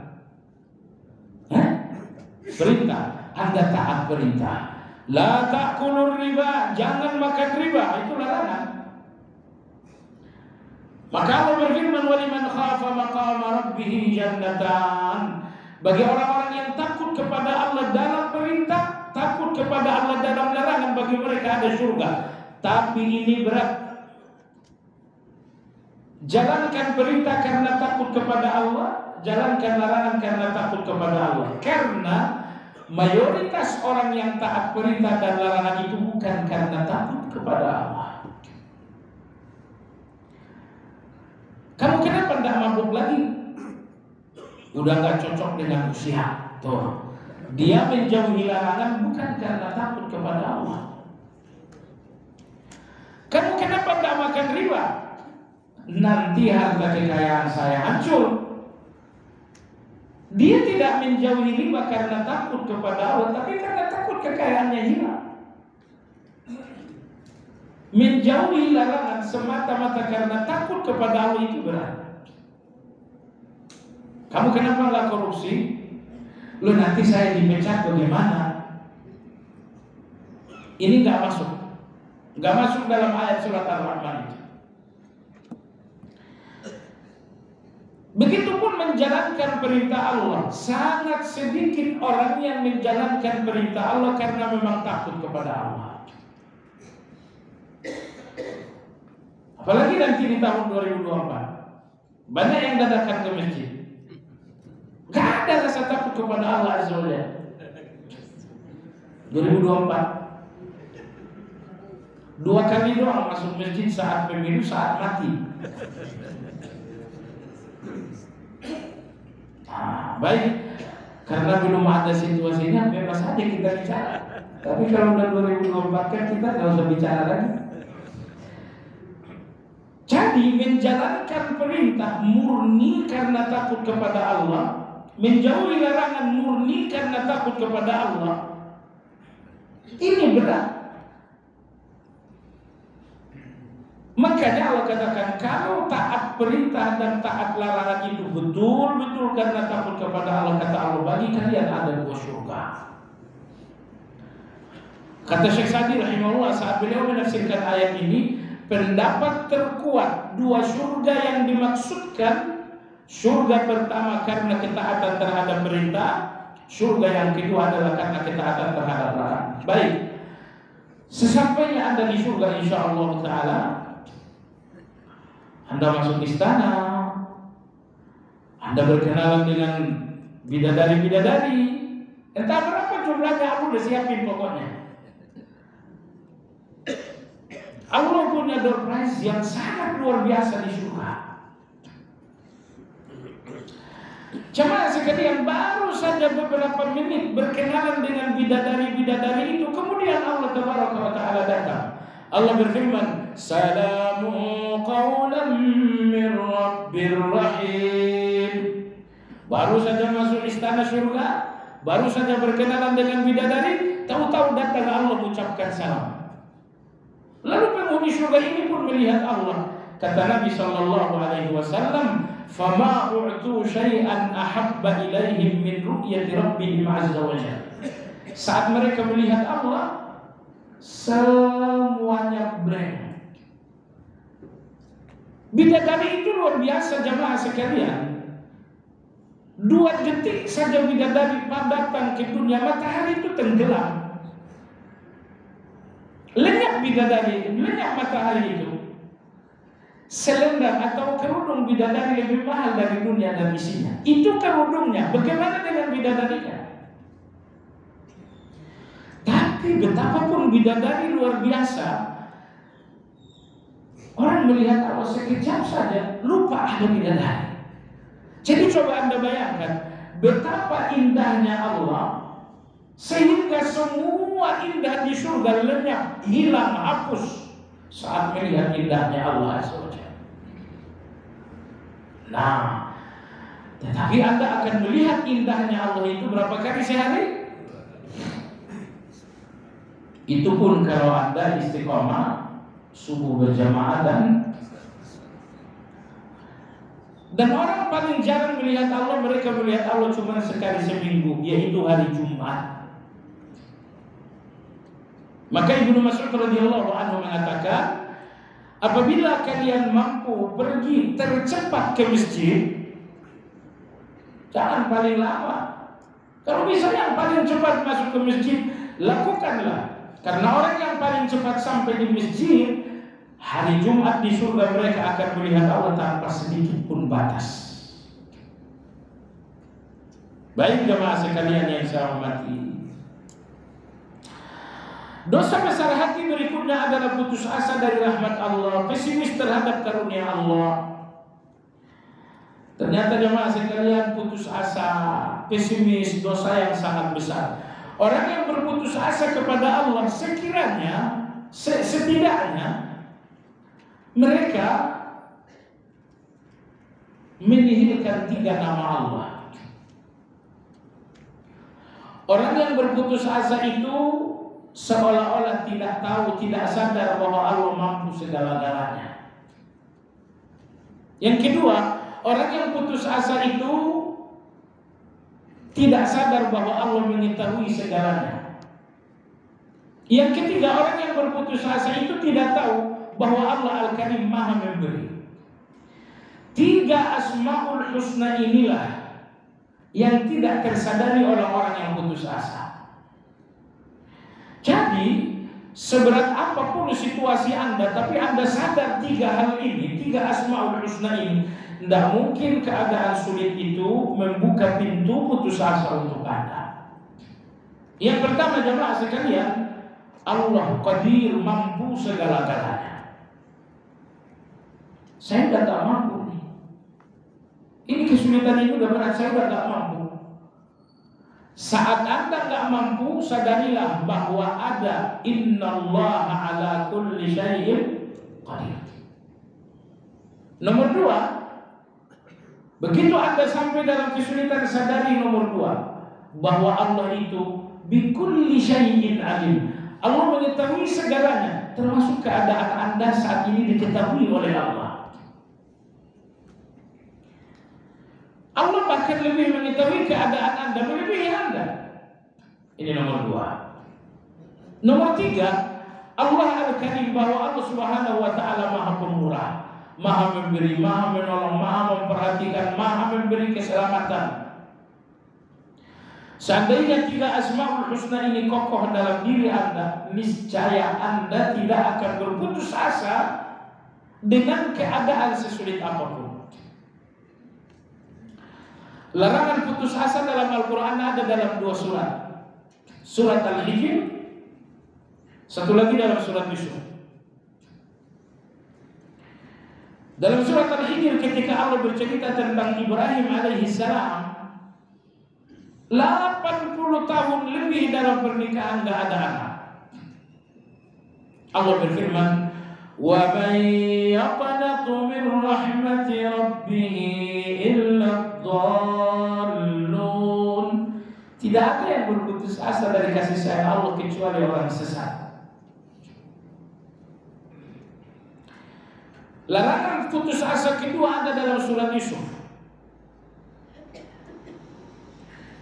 Perintah, Anda taat perintah. La ta'kulur riba, jangan makan riba, itu larangan. Maka Allah berfirman, waliman khafa maqama rabbih jannatan. Bagi orang-orang yang takut kepada Allah dalam perintah, takut kepada Allah dalam larangan, bagi mereka ada surga. Tapi ini berat. Jalankan perintah karena takut kepada Allah, jalankan larangan karena takut kepada Allah. Karena mayoritas orang yang taat perintah dan larangan itu bukan karena takut kepada Allah. Kamu kenapa tidak mabuk lagi? Udah gak cocok dengan usia. Tuh, dia menjauhi larangan bukan karena takut kepada Allah. Kamu kenapa tidak makan riba? Nanti harta kekayaan saya hancur. Dia tidak menjauhi riba karena takut kepada Allah, tapi karena takut kekayaannya hilang. Menjauhi larangan semata-mata karena takut kepada Allah itu berat. Kamu kenapa nggak korupsi? Lu nanti saya dipecat bagaimana? Ini nggak masuk dalam ayat surat Ar-Rahman itu. Begitupun menjalankan perintah Allah. Sangat sedikit orang yang menjalankan perintah Allah karena memang takut kepada Allah. Apalagi nanti di tahun 2024, banyak yang dadakan ke masjid. Gak ada rasa takut kepada Allah Azza wa Jalla. 2024 2 kali doang masuk masjid, saat pemilu, saat mati. Baik, karena belum ada situasinya, bebas saja kita bicara. Tapi kalau udah 2024 kan kita gak usah bicara lagi. Jadi menjalankan perintah murni karena takut kepada Allah, menjauhi larangan murni karena takut kepada Allah, ini berat. Makanya Allah katakan, kalau taat perintah dan taat larangan itu betul-betul karena takut kepada Allah, kata Allah, bagi kalian ada 2 surga. Kata Syekh Sa'di rahimahullah saat beliau menafsirkan ayat ini, pendapat terkuat 2 surga yang dimaksudkan, surga pertama karena ketaatan terhadap perintah, surga yang kedua adalah karena ketaatan terhadap larangan. Baik, sesampainya Anda di surga insyaallah ta'ala, Anda masuk istana, Anda berkenalan dengan bidadari-bidadari, entah berapa jumlahnya, aku udah siapin pokoknya. Allah punya door prize yang sangat luar biasa di surga. Jemaah sekalian, baru saja beberapa menit berkenalan dengan bidadari-bidadari itu, kemudian Allah Tabaraka wa Ta'ala datang. Allah berfirman, Salamun qawlan min Rabbir Rahim. Baru saja masuk istana surga, baru saja berkenalan dengan bidadari, tahu-tahu datang Allah mengucapkan salam. Lalu penghuni surga ini pun melihat Allah. Kata Nabi sallallahu alaihi wasallam, "Fama u'tu syai'an ahabba ilaihim min ru'yati rabbihim 'azza wa jalla." Saat mereka melihat Allah, semuanya blank. Bidadari itu luar biasa jamaah sekalian. 2 detik saja bidadari datang ke dunia, matahari itu tenggelam. Lenyap bidadari, lenyap matahari itu. selendang atau kerudung bidadari lebih mahal dari dunia dan isinya. Itu kerudungnya, bagaimana dengan bidadarinya? Tapi betapapun bidadari luar biasa, orang melihat Allah sekejap saja lupa ada bidadari. Jadi coba Anda bayangkan betapa indahnya Allah, sehingga semua indah di surga lenyap, hilang, hapus saat melihat indahnya Allah Azza wa Jalla. Nah, tetapi Anda akan melihat indahnya Allah itu berapa kali sehari? Itu pun kalau Anda istiqomah subuh berjamaah dan orang paling jarang melihat Allah, mereka melihat Allah cuma sekali seminggu, yaitu hari Jumat. Maka Ibnu Mas'ud radhiyallahu anhu mengatakan, apabila kalian mampu pergi tercepat ke masjid, jangan paling lama. Kalau bisa yang paling cepat masuk ke masjid, lakukanlah. Karena orang yang paling cepat sampai di masjid, hari Jumat di surga mereka akan melihat Allah tanpa sedikit pun batas. Baik jemaah sekalian yang saya hormati, dosa besar hati berikutnya adalah putus asa dari rahmat Allah, pesimis terhadap karunia Allah. Ternyata jemaah sekalian, putus asa, pesimis, dosa yang sangat besar. Orang yang berputus asa kepada Allah, sekiranya, setidaknya mereka menihilkan 3 nama Allah. Orang yang berputus asa itu seolah-olah tidak tahu, tidak sadar bahwa Allah mampu segala-galanya. Yang kedua, orang yang putus asa itu tidak sadar bahwa Allah mengetahui segalanya. Yang ketiga, orang yang berputus asa itu tidak tahu bahwa Allah Al-Karim Maha memberi. 3 Asmaul Husna inilah yang tidak tersadari oleh orang yang putus asa. Jadi, seberat apapun situasi Anda, tapi Anda sadar 3 hal ini, 3 Asmaul Husna ini, tidak mungkin keadaan sulit itu membuka pintu putus asa untuk Anda. Yang pertama jemaah sekalian, Allah Qadir, mampu segala-galanya. Saya sudah tak mampu nih. Ini kesulitan ini udah berat, saya sudah tak mampu. Saat Anda nggak mampu, sadarilah bahwa ada innallaha ala kulli syai'in qadir. Nomor 2, begitu Anda sampai dalam kesulitan, sadari nomor 2 bahwa Allah itu bikulli syai'in alim. Allah mengetahui segalanya, termasuk keadaan Anda saat ini diketahui oleh Allah. Allah bahkan lebih mengetahui keadaan Anda melebihi Anda. Ini nomor 2. Nomor 3, Allah Al-Karim, bahwa Allah Subhanahu wa Ta'ala Maha Pemurah, Maha memberi, Maha menolong, Maha memperhatikan, Maha memberi keselamatan. Seandainya 3 Asmaul Husna ini kokoh dalam diri Anda, niscaya Anda tidak akan berputus asa dengan keadaan sesulit apapun. Larangan putus asa dalam Al-Quran ada dalam 2 surat. Surat Al-Hijr, satu lagi dalam surat Yusuf. Dalam surat Al-Hijr ketika Allah bercerita tentang Ibrahim alaihissalam, 80 tahun lebih dalam pernikahan gak ada anak. Allah berfirman, wa man yaqnatu min rahmati rabbih illa dhallun. Tidak ada yang berputus asa dari kasih sayang Allah kecuali orang sesat. Larangan putus asa kedua ada dalam surat Yusuf.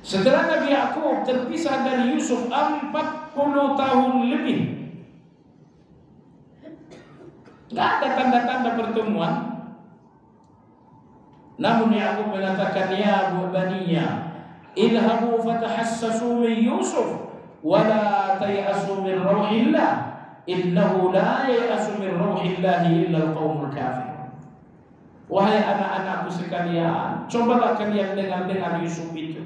Setelah Nabi Yakub terpisah dari Yusuf 40 tahun lebih, tidak ada tanda-tanda pertemuan. Namun Yakub mengatakan, ya baniya, idhabu fatahassasu min Yusuf wa la tayasu min rauhillah innahu la yayasu min rauhillah illa al-qaumul kafir. Wahai anak-anakku sekalian, cobalah kalian dengar Yusuf itu.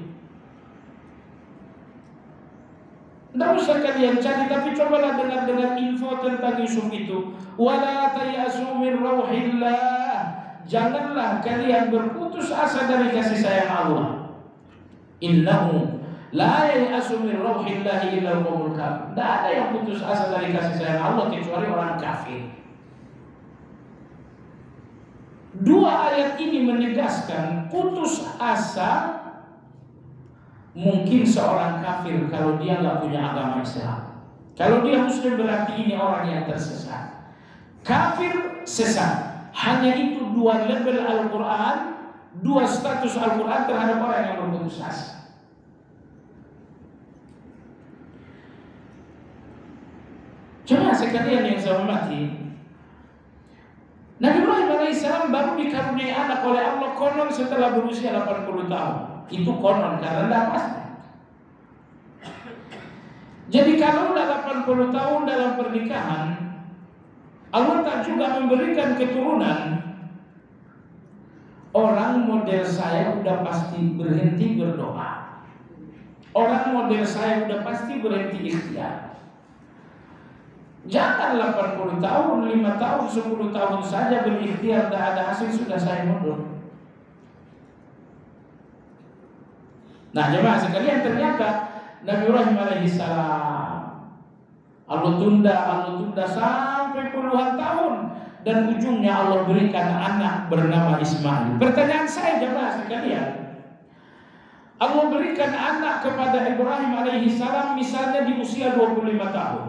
Tidak usah kalian cari, tapi cobalah dengar info tentang Yusuf itu. Wala tayasu min rauhillah. Janganlah kalian berputus asa dari kasih sayang Allah. Innahu la yayasu min rauhillah illa al-qaumul kafir. Tidak ada yang putus asa dari kasih sayang Allah kecuali orang kafir. Dua ayat ini menegaskan putus asa mungkin seorang kafir kalau dia nggak punya agama Islam. Kalau dia Muslim berarti ini orang yang tersesat. Kafir sesat. Hanya itu dua level Al-Quran, dua status Al-Quran terhadap orang yang berputus asa. Coba sekalian yang saya hormati, Nabi Ibrahim alaihissalam baru dikaruniai anak oleh Allah konon setelah berusia 80 tahun. Itu konon karena tidak pasti. Jadi kalau sudah 80 tahun dalam pernikahan, Allah tak juga memberikan keturunan, orang model saya udah pasti berhenti berdoa. Orang model saya udah pasti berhenti ikhtiar. Jangan 80 tahun, 5 tahun, 10 tahun saja berikhtiar, tidak ada hasil sudah saya mundur. Nah jemaah sekalian, ternyata Nabi Ibrahim alaihissalam Allah tunda sampai puluhan tahun, dan ujungnya Allah berikan anak bernama Ismail. Pertanyaan saya jemaah sekalian, Allah berikan anak kepada Ibrahim alaihissalam misalnya di usia 25 tahun.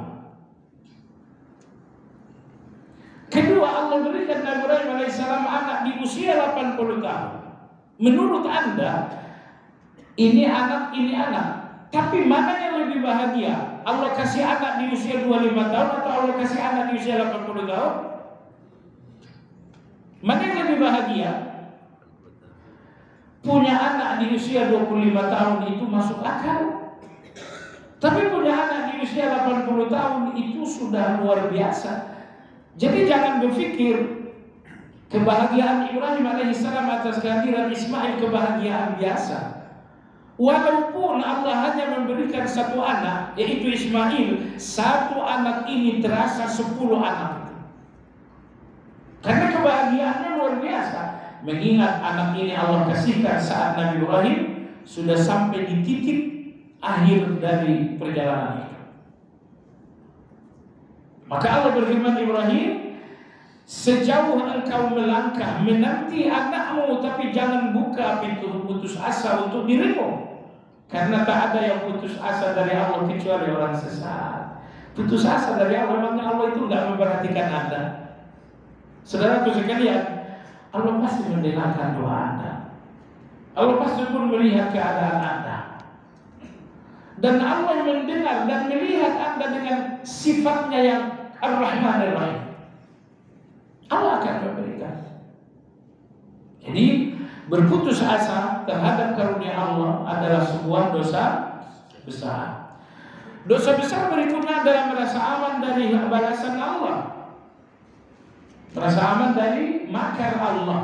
Kedua, Allah berikan Nabi Ibrahim alaihissalam anak di usia 80 tahun. Menurut Anda, ini anak, tapi mana yang lebih bahagia? Allah kasih anak di usia 25 tahun atau Allah kasih anak di usia 80 tahun? Mana yang lebih bahagia? Punya anak di usia 25 tahun itu masuk akal. Tapi punya anak di usia 80 tahun itu sudah luar biasa. Jadi jangan berpikir kebahagiaan Ibrahim alaihissalam atas kehadiran Ismail kebahagiaan biasa. Walaupun Allah hanya memberikan satu anak, yaitu Ismail, satu anak ini terasa 10 anak. Karena kebahagiaannya luar biasa. Mengingat anak ini Allah kasihkan saat Nabi Ibrahim sudah sampai di titik akhir dari perjalanan itu. Maka Allah berfirman, Ibrahim, sejauh engkau melangkah menanti anakmu, tapi jangan buka pintu putus asa untuk dirimu. Karena tak ada yang putus asa dari Allah kecuali orang sesat. Putus asa dari Allah, memangnya Allah itu enggak memperhatikan Anda? Saudaraku sekalian, Allah pasti mendengarkan doa Anda. Allah pasti pun melihat keadaan Anda. Dan Allah mendengar dan melihat Anda dengan sifatnya yang Ar-Rahman Ar-Rahim. Allah akan memberikan. Jadi berputus asa terhadap karunia Allah adalah sebuah dosa besar. Dosa besar berikutnya adalah merasa aman dari balasan Allah, merasa aman dari makar Allah.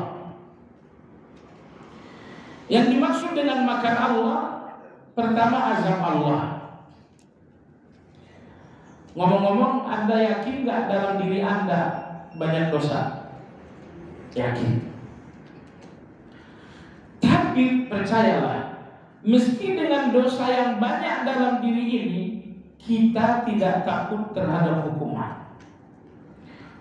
Yang dimaksud dengan makar Allah, pertama azab Allah. Ngomong-ngomong, Anda yakin gak dalam diri Anda banyak dosa? Yakin. Tapi percayalah, meski dengan dosa yang banyak dalam diri ini, kita tidak takut terhadap hukuman.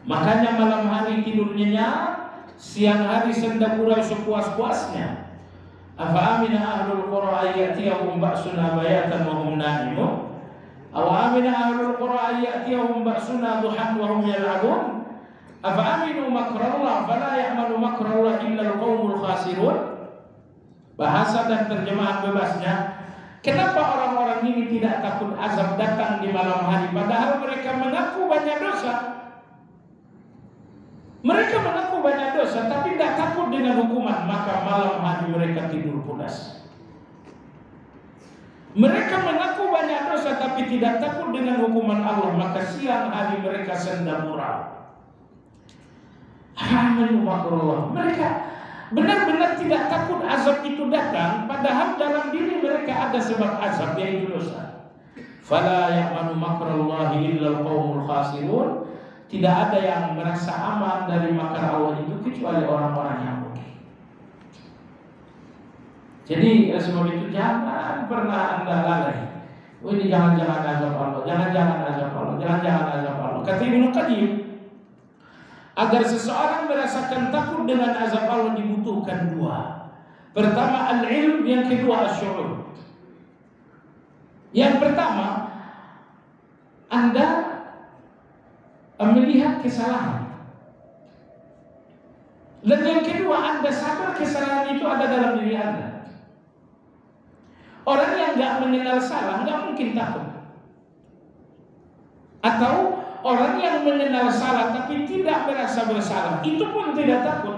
Makanya malam hari tidur nyenyak, siang hari senda gurau sepuas-puasnya. Afa amina ahlul qura ayyatiyahum ba'suna bayatan wa hum na'imun. Aw amina ahlul qura ayyatiyahum ba'suna duhan wa hum yal'abun. Afa aminu makrallah fala ya'manu makrallah illa al-qaumul khasirun. Bahasa dan terjemahan bebasnya, kenapa orang-orang ini tidak takut azab datang di malam hari padahal mereka mengaku banyak dosa? Mereka mengaku banyak dosa tapi tidak takut dengan hukuman, maka malam hari mereka tidur pulas. Mereka mengaku banyak dosa tapi tidak takut dengan hukuman Allah, maka siang hari mereka senda gurau. Amanu makrullah. Mereka benar-benar tidak takut azab itu datang, padahal dalam diri mereka ada sebab azab, yaitu dosa. Fala ya'manu makrallahi illal qaumul khasirun. Tidak ada yang merasa aman dari makar Allah itu kecuali orang-orang yang rugi. Jadi sebab itu jangan pernah Anda lalai. Oh, ini jangan-jangan azab Allah, jangan-jangan azab Allah, jangan-jangan azab Allah. Kata Ibnu Qayyim, agar seseorang merasakan takut dengan azab Allah dibutuhkan dua. Pertama al-ilm, yang kedua asy'ur. Yang pertama, Anda melihat kesalahan. Dan yang kedua, Anda sadar kesalahan itu ada dalam diri Anda. Orang yang nggak mengenal salah nggak mungkin takut. Atau orang yang mengenal salah tapi tidak merasa bersalah, itu pun tidak takut.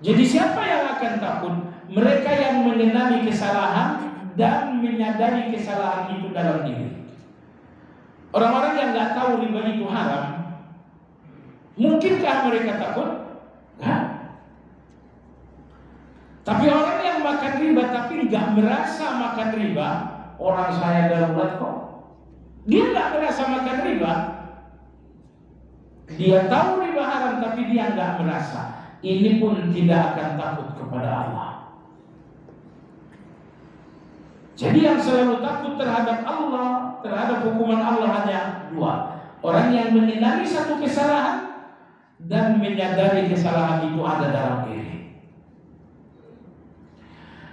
Jadi siapa yang akan takut? Mereka yang mengenali kesalahan dan menyadari kesalahan itu dalam diri. Orang-orang yang nggak tahu riba itu haram, mungkinkah mereka takut? Nggak. Tapi orang yang makan riba tapi nggak merasa makan riba, orang saya darurat kok. Dia nggak merasa makan riba. Dia tahu riba haram tapi dia nggak merasa. Ini pun tidak akan takut kepada Allah. Jadi yang selalu takut terhadap Allah, terhadap hukuman Allah hanya dua. Orang yang mengenali satu kesalahan dan menyadari kesalahan itu ada dalam diri.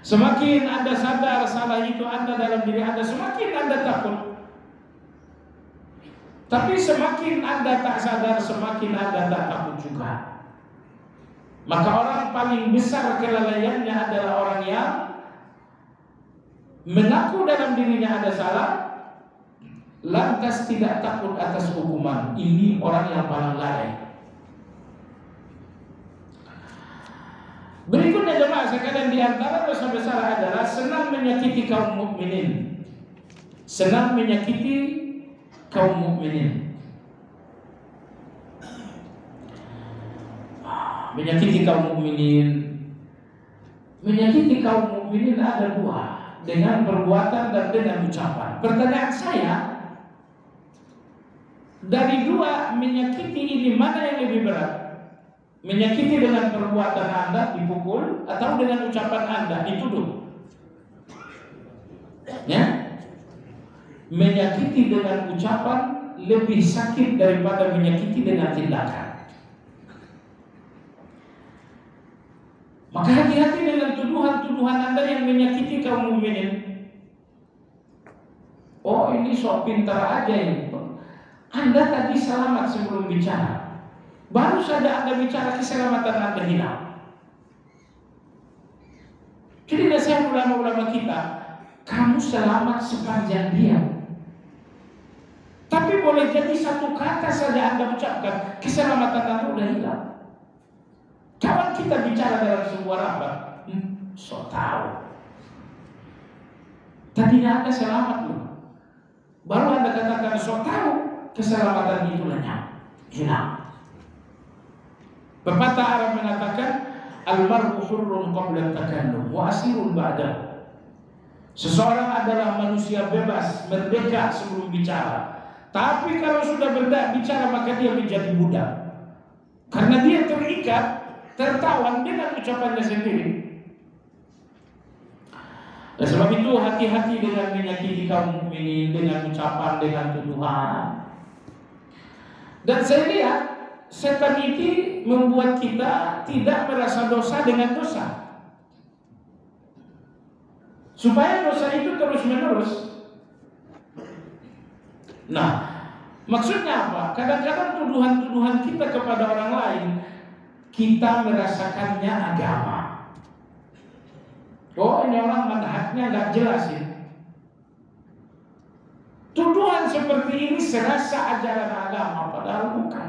Semakin Anda sadar salah itu ada dalam diri Anda, semakin Anda takut. Tapi semakin Anda tak sadar, semakin Anda tak takut juga. Maka orang paling besar kelalaiannya adalah orang yang mengaku dalam dirinya ada salah, lantas tidak takut atas hukuman. Ini orang yang paling lalai. Berikutnya jemaah sekalian, di antara dosa besar adalah senang menyakiti kaum mukminin. Senang menyakiti kaum mukminin. Menyakiti kaum mukminin. Menyakiti kaum mukminin ada dua, dengan perbuatan dan dengan ucapan. Pertanyaan saya, dari dua menyakiti ini mana yang lebih berat? Menyakiti dengan perbuatan Anda dipukul atau dengan ucapan Anda dituduh? Ya? Menyakiti dengan ucapan lebih sakit daripada menyakiti dengan tindakan. Maka hati-hati dengan tuduhan-tuduhan Anda yang menyakiti kaum mukminin. Oh, ini sok pintar aja ini. Anda tadi selamat sebelum bicara. Baru saja Anda bicara, keselamatan Anda hilang. Jadi nasihat ulama-ulama kita, kamu selamat sepanjang diam. Tapi boleh jadi satu kata saja Anda ucapkan, keselamatan Anda udah hilang. Kawan kita bicara dalam sebuah rapat, so tahu. Tadinya Anda selamat loh. Baru Anda katakan so tahu, keselamatan itu lenyap, hilang. Pepatah Arab mengatakan, al-mar'u hurrun qabla takallum wa asirun ba'dahu. Seseorang adalah manusia bebas, merdeka sebelum bicara. Tapi kalau sudah bicara maka dia menjadi budak. Karena dia terikat, tertawan dengan ucapannya sendiri. Dan sebab itu hati-hati dengan menyakiti kaum mukminin dengan ucapan, dengan tuduhan. Dan saya lihat setan itu membuat kita tidak merasa dosa dengan dosa, supaya dosa itu terus menerus. Nah, maksudnya apa? Kadang-kadang tuduhan-tuduhan kita kepada orang lain, kita merasakannya agama. Oh, ini orang manhajnya nggak jelas ini. Tuduhan seperti ini serasa ajaran agama, padahal bukan.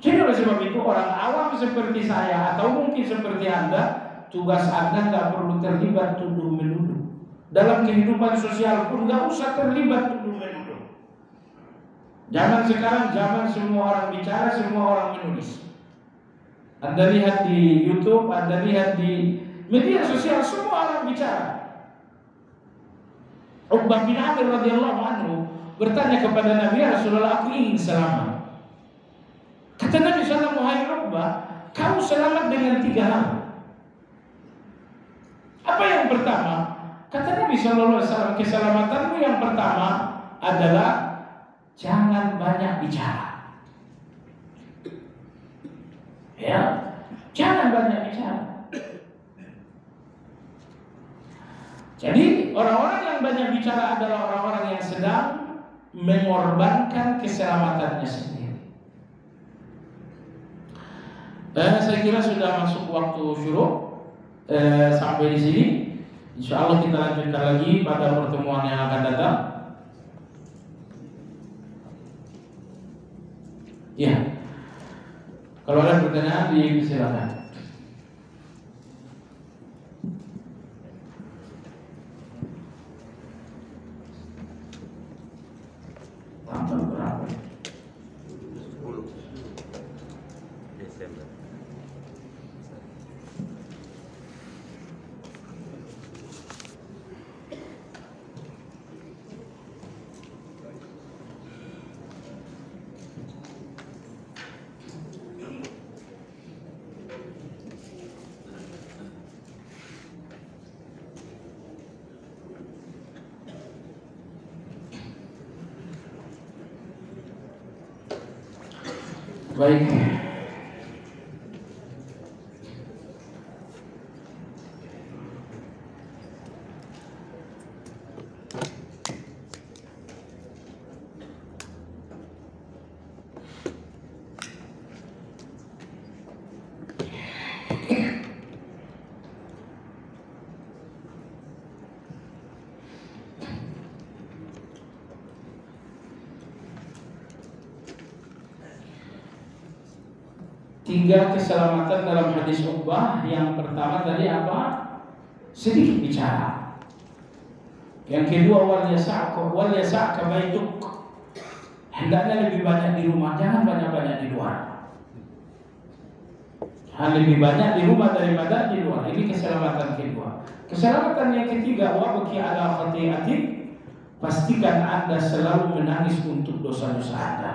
Jadi oleh sebab itu orang awam seperti saya atau mungkin seperti Anda, tugas Anda nggak perlu terlibat tuduh menuduh. Dalam kehidupan sosial pun nggak usah terlibat tuduh menuduh. Zaman sekarang zaman semua orang bicara, semua orang menulis. Anda lihat di YouTube, Anda lihat di media sosial, semua orang bicara. Uqbah bin Amir radhiyallahu anhu bertanya kepada Nabi, "Ya Rasulullah, aku ingin selamat." Kata Nabi sallallahu alaihi wasallam, "Uqbah, kamu selamat dengan 3 hal." Apa yang pertama? Kata Nabi sallallahu alaihi wasallam, keselamatanmu yang pertama adalah jangan banyak bicara. Ya, jangan banyak bicara. Jadi orang-orang yang banyak bicara adalah orang-orang yang sedang mengorbankan keselamatannya sendiri. Saya kira sudah masuk waktu syuruk. Sampai di sini. Insya Allah kita lanjutkan lagi pada pertemuan yang akan datang. Ya, kalau ada pertanyaan silakan. Tanggal berapa? 10 Desember. Baik. Tiga keselamatan dalam hadis Uqbah. Yang pertama tadi apa? Sedikit bicara. Yang kedua wal yasa'ka baituk. Hendaknya lebih banyak di rumah, jangan banyak-banyak di luar. Lebih banyak di rumah daripada di luar. Ini keselamatan kedua. Keselamatan yang ketiga, wa baki ala khati'atik. Pastikan Anda selalu menangis untuk dosa-dosa Anda.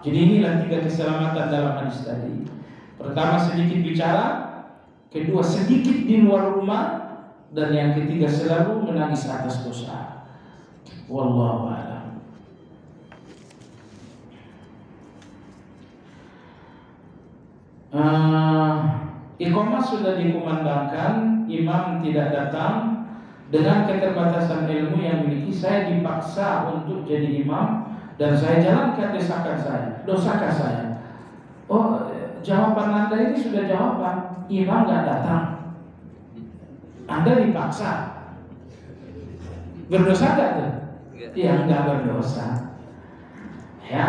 Jadi inilah 3 keselamatan dalam hadis tadi. Pertama sedikit bicara, kedua sedikit di luar rumah, dan yang ketiga selalu menangis atas dosa. Wallahu a'lam. Iqamah sudah dikumandangkan, imam tidak datang. Dengan keterbatasan ilmu yang miliki, saya dipaksa untuk jadi imam dan saya jalankan dosakah saya? Oh, jawaban Anda ini sudah jawaban. Imam nggak datang, Anda dipaksa. Berdosa nggak tuh? Ya nggak berdosa. Ya,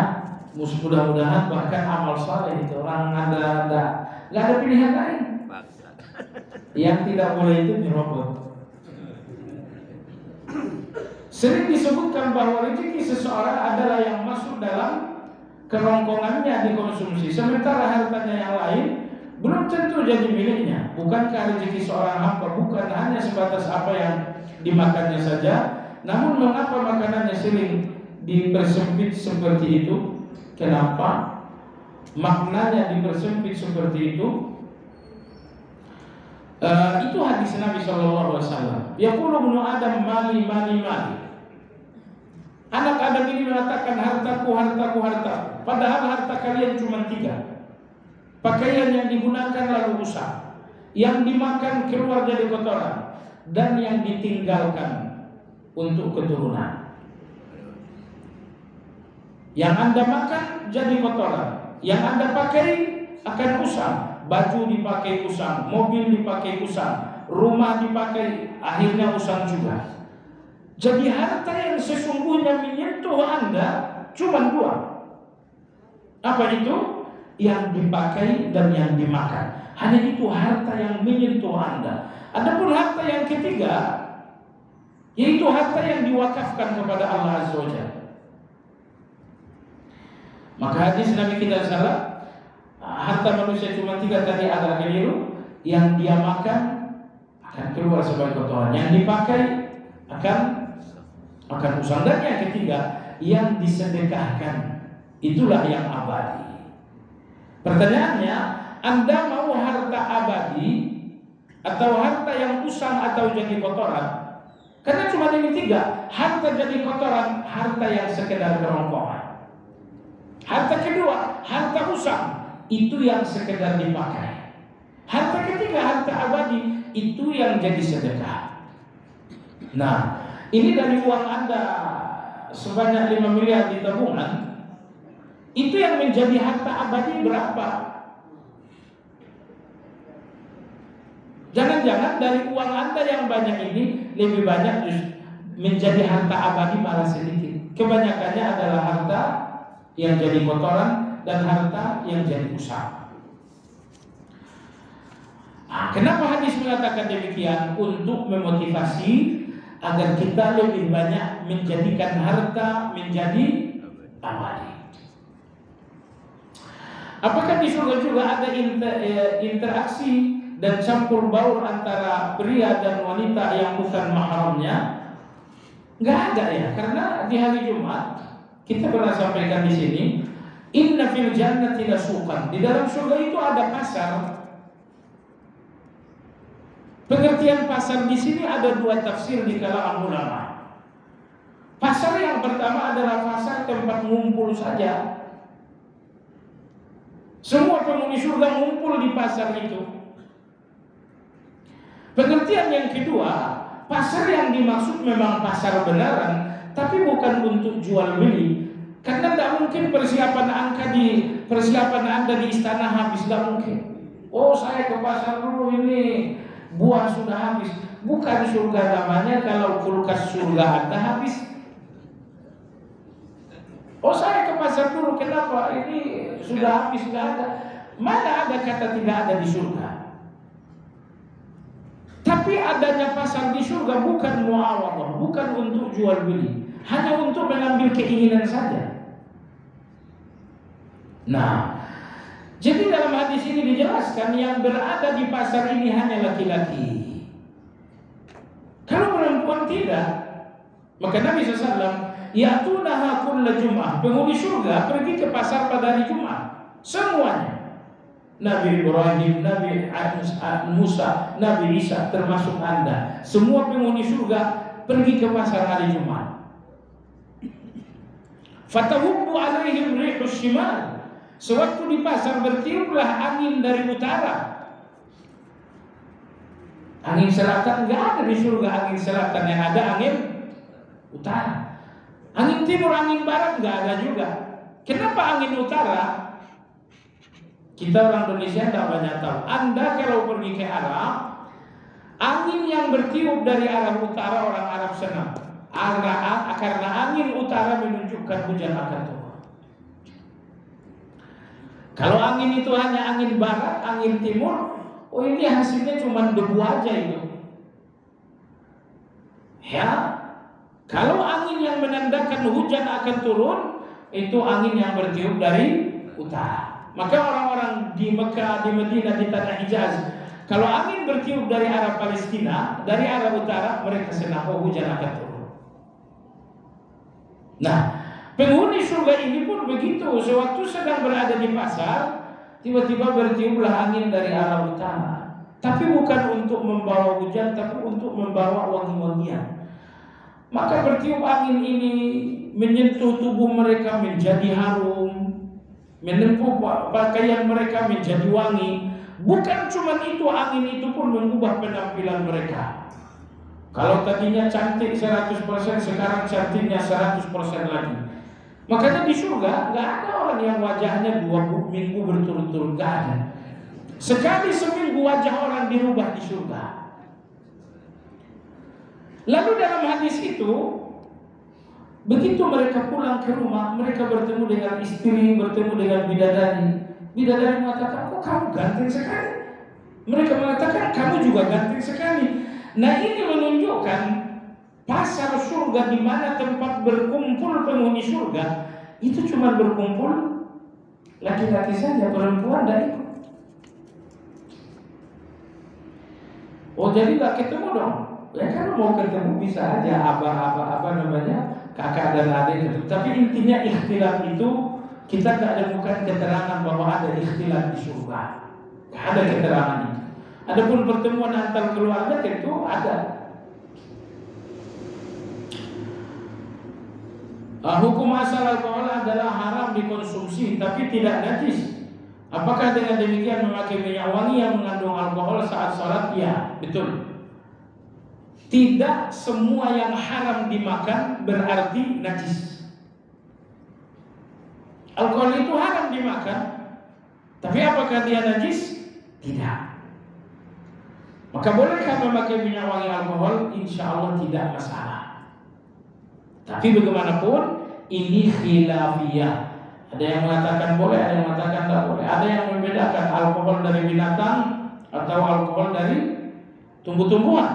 mudah-mudahan bahkan amal saleh itu orang nggak ada pilihan lain. Yang tidak boleh itu dirobot. Sering disebutkan bahwa rezeki seseorang adalah yang masuk dalam kerongkongannya dikonsumsi, sementara hartanya yang lain belum tentu jadi miliknya. Bukankah rezeki seorang hamba bukan hanya sebatas apa yang dimakannya saja? Namun mengapa makanannya sering dipersempit seperti itu? Kenapa maknanya dipersempit seperti itu? Itu hadis Nabi sallallahu alaihi wasallam. Yaqulu ibnu Adam mali. Anak Adam ini mengatakan hartaku. Padahal harta kalian cuma 3. Pakaian yang digunakan lalu rusak, yang dimakan keluar jadi kotoran, dan yang ditinggalkan untuk keturunan. Yang Anda makan jadi kotoran, yang Anda pakai akan usang. Baju dipakai usang, mobil dipakai usang, rumah dipakai, akhirnya usang juga. Jadi harta yang sesungguhnya menyentuh Anda cuma 2. Apa itu? Yang dipakai dan yang dimakan. Hanya itu harta yang menyentuh Anda. Adapun harta yang ketiga, yaitu harta yang diwakafkan kepada Allah Azza wa Jalla. Maka hadis Nabi kita salah, harta manusia cuma 3 tadi agak keliru. Yang dia makan akan keluar sebagai kotoran, yang dipakai akan usang, dan yang ketiga yang disedekahkan itulah yang abadi. Pertanyaannya, Anda mau harta abadi atau harta yang usang atau jadi kotoran? Karena cuma ini 3, harta jadi kotoran, harta yang sekedar kerongkongan. Harta kedua, harta usang, itu yang sekedar dipakai. Harta ketiga, harta abadi, itu yang jadi sedekah. Nah, ini dari uang Anda sebanyak 5 miliar di tabungan, itu yang menjadi harta abadi berapa? Jangan-jangan dari uang Anda yang banyak ini lebih banyak menjadi harta abadi malah sedikit. Kebanyakannya adalah harta yang jadi kotoran dan harta yang jadi usang. Kenapa hadis mengatakan demikian? Untuk memotivasi agar kita lebih banyak menjadikan harta menjadi abadi. Apakah di surga juga ada interaksi dan campur baur antara pria dan wanita yang bukan mahramnya? Nggak ada ya, karena di hari Jumat kita pernah sampaikan di sini, inna fil jannati lasuqan. Di dalam surga itu ada pasar. Pengertian pasar di sini ada 2 tafsir di kalangan ulama. Pasar yang pertama adalah pasar tempat ngumpul saja. Semua penghuni surga ngumpul di pasar itu. Pengertian yang kedua, pasar yang dimaksud memang pasar beneran, tapi bukan untuk jual beli. Karena tidak mungkin persiapan Anda di istana habis, tidak mungkin. Oh, saya ke pasar dulu, ini buah sudah habis. Bukan surga namanya kalau kulkas surga Anda habis. Oh, saya ke pasar dulu, kenapa? Ini sudah habis, tidak ada. Mana ada kata tidak ada di surga? Tapi adanya pasar di surga bukan muawadah, bukan untuk jual beli, hanya untuk mengambil keinginan saja. Nah, jadi dalam hadis ini dijelaskan yang berada di pasar ini hanya laki-laki. Kalau perempuan tidak, maka Nabi SAW, ya'tunaha kulla Jum'ah, penghuni surga pergi ke pasar pada hari Jumat, semuanya. Nabi Ibrahim, Nabi Musa, Nabi Isa, termasuk Anda, semua penghuni surga pergi ke pasar hari Jumat. Fatahubbu alaihim rihus shimal. Sewaktu di pasar bertiuplah angin dari utara. Angin selatan enggak ada di surga, angin selatan, yang ada angin utara. Angin timur, angin barat enggak ada juga. Kenapa angin utara? Kita orang Indonesia tidak banyak tahu. Anda kalau pergi ke Arab, angin yang bertiup dari arah utara orang Arab senang. Karena angin utara menunjukkan hujan akan turun. Kalau angin itu hanya angin barat, angin timur, oh ini hasilnya cuma debu aja itu. Ya, kalau angin yang menandakan hujan akan turun, itu angin yang bertiup dari utara. Maka orang-orang di Mekah, di Madinah, di tanah Hijaz, kalau angin bertiup dari arah Palestina, dari arah utara, mereka senang, oh hujan akan turun. Nah, penghuni surga ini pun begitu. Sewaktu sedang berada di pasar, tiba-tiba bertiuplah angin dari arah utara. Tapi bukan untuk membawa hujan, tapi untuk membawa wangi-wangian. Maka bertiup angin ini menyentuh tubuh mereka menjadi harum, menempuh pakaian mereka menjadi wangi. Bukan cuma itu, angin itu pun mengubah penampilan mereka. Kalau tadinya cantik 100%, sekarang cantiknya 100% lagi. Makanya di surga nggak ada orang yang wajahnya 2 minggu berturut-turut, nggak ada. Sekali seminggu wajah orang dirubah di surga. Lalu dalam hadis itu, begitu mereka pulang ke rumah, mereka bertemu dengan istri, bertemu dengan bidadari. Bidadari mengatakan, kok kamu ganteng sekali? Mereka mengatakan, kamu juga ganteng sekali. Nah, ini menunjukkan pasar surga, di mana tempat berkumpul penghuni surga, itu cuma berkumpul laki-laki saja, perempuan tidak ikut. Oh jadi nggak ketemu dong? Ya kan mau ketemu bisa aja apa namanya kakak dan adik itu. Tapi intinya ikhtilaf itu kita tidak ada bukan keterangan bahwa ada ikhtilaf di surga. Tidak ada keterangan itu. Adapun pertemuan antar keluarga tentu ada. Hukum asal alkohol adalah haram dikonsumsi tapi tidak najis. Apakah dengan demikian memakai minyak wangi yang mengandung alkohol saat sholat? Ya, betul. Tidak semua yang haram dimakan berarti najis. Alkohol itu haram dimakan, tapi apakah dia najis? Tidak. Maka bolehkah memakai minyak wangi alkohol? Insya Allah tidak masalah. Tapi bagaimanapun ini khilafiyah. Ada yang mengatakan boleh, ada yang mengatakan tidak boleh. Ada yang membedakan alkohol dari binatang atau alkohol dari tumbuh-tumbuhan.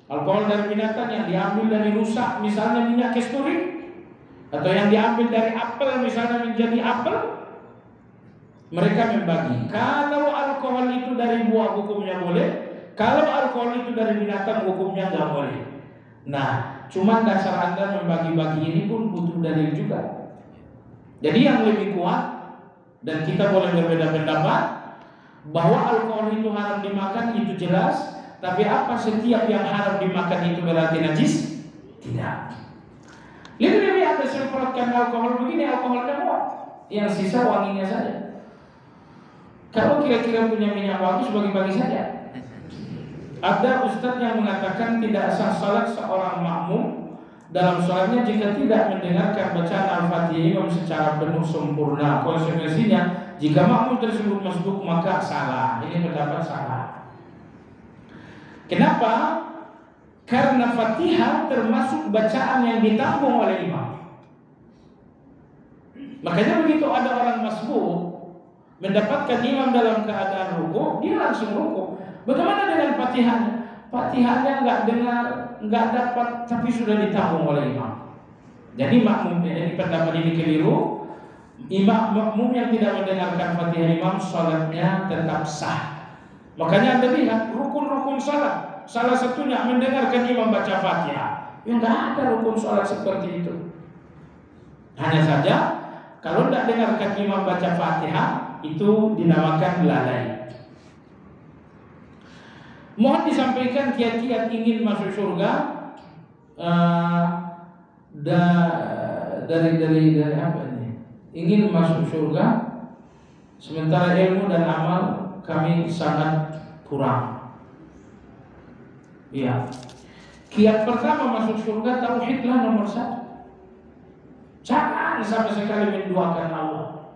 Alkohol dari binatang yang diambil dari rusa, misalnya minyak kasturi, atau yang diambil dari apel, misalnya menjadi apel. Mereka membagi. Kalau alkohol itu dari buah hukumnya boleh, kalau alkohol itu dari binatang hukumnya tidak boleh. Nah, cuma dasar Anda membagi-bagi ini pun butuh dalil juga. Jadi yang lebih kuat, dan kita boleh berbeda pendapat, bahwa alkohol itu haram dimakan itu jelas. Tapi apa setiap yang haram dimakan itu berarti najis? Tidak. Lebih-lebih Anda semprotkan alkohol begini, alkoholnya kuat, yang sisa wanginya saja. Kalau kira-kira punya minyak wangi, bagi-bagi saja. Ada ustadz yang mengatakan tidak sah salat seorang makmum dalam salatnya jika tidak mendengarkan bacaan Al-Fatihah imam secara penuh sempurna. Konsekuensinya, jika makmum tersebut masbuk maka salah. Ini pendapat salah. Kenapa? Karena Fatihah termasuk bacaan yang ditanggung oleh imam. Makanya begitu ada orang masbuk mendapatkan imam dalam keadaan ruku, dia langsung ruku. Bagaimana dengan Fatihahnya? Fatihahnya nggak dengar, nggak dapat, tapi sudah ditanggung oleh imam. Jadi makmum ini pendapat ini keliru. Makmum yang tidak mendengarkan Fatihah imam, salatnya tetap sah. Makanya Anda lihat rukun-rukun salat, salah satunya mendengarkan imam baca Fatihah. Ya nggak ada rukun salat seperti itu. Hanya saja kalau tidak dengarkan imam baca Fatihah itu dinamakan lalai. Mohon disampaikan kiat-kiat ingin masuk surga dari apa ini? Ingin masuk surga sementara ilmu dan amal kami sangat kurang. Iya. Kiat pertama masuk surga tauhidlah nomor 1. Jangan sama sekali menduakan Allah.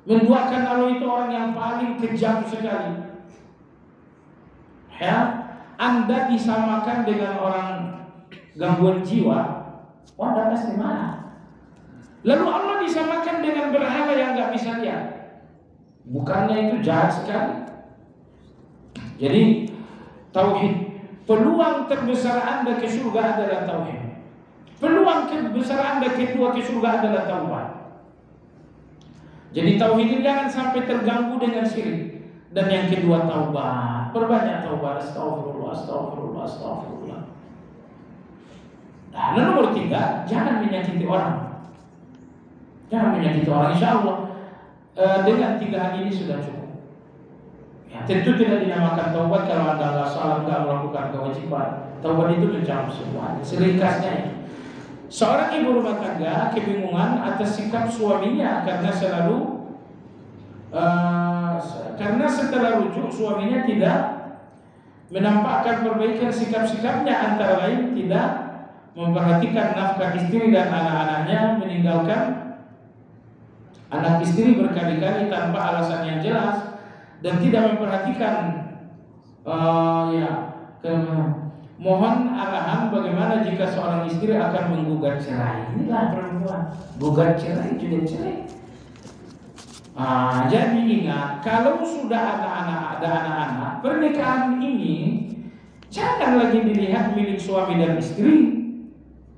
Menduakan Allah itu orang yang paling kejam sekali. Ya, Anda disamakan dengan orang gangguan jiwa, Anda pasti marah. Lalu Allah disamakan dengan berhala yang nggak bisa lihat. Bukannya itu jahat sekali. Jadi tauhid, peluang terbesar Anda ke surga adalah tauhid. Peluang terbesar Anda kedua ke surga adalah taubat. Jadi tauhid ini jangan sampai terganggu dengan syirik. Dan yang kedua taubat. Perbanyak taubat. Astagfirullah, astagfirullah, astagfirullah. Nah, nomor 3, jangan menyakiti orang. Jangan menyakiti orang. Insya Allah dengan 3 hal ini sudah cukup. Ya, tentu tidak dinamakan taubat kalau Anda nggak salah, nggak melakukan kewajiban. Taubat itu mencakup semua. Seringkasnya ini. Seorang ibu rumah tangga kebingungan atas sikap suaminya karena setelah rujuk suaminya tidak menampakkan perbaikan sikap-sikapnya, antara lain tidak memperhatikan nafkah istri dan anak-anaknya, meninggalkan anak istri berkali-kali tanpa alasan yang jelas, dan tidak memperhatikan mohon arahan bagaimana jika seorang istri akan menggugat cerai. Inilah perempuan, gugat cerai juga cerai. Jadi ingat, kalau sudah ada anak-anak, pernikahan ini jangan lagi dilihat milik suami dan istri.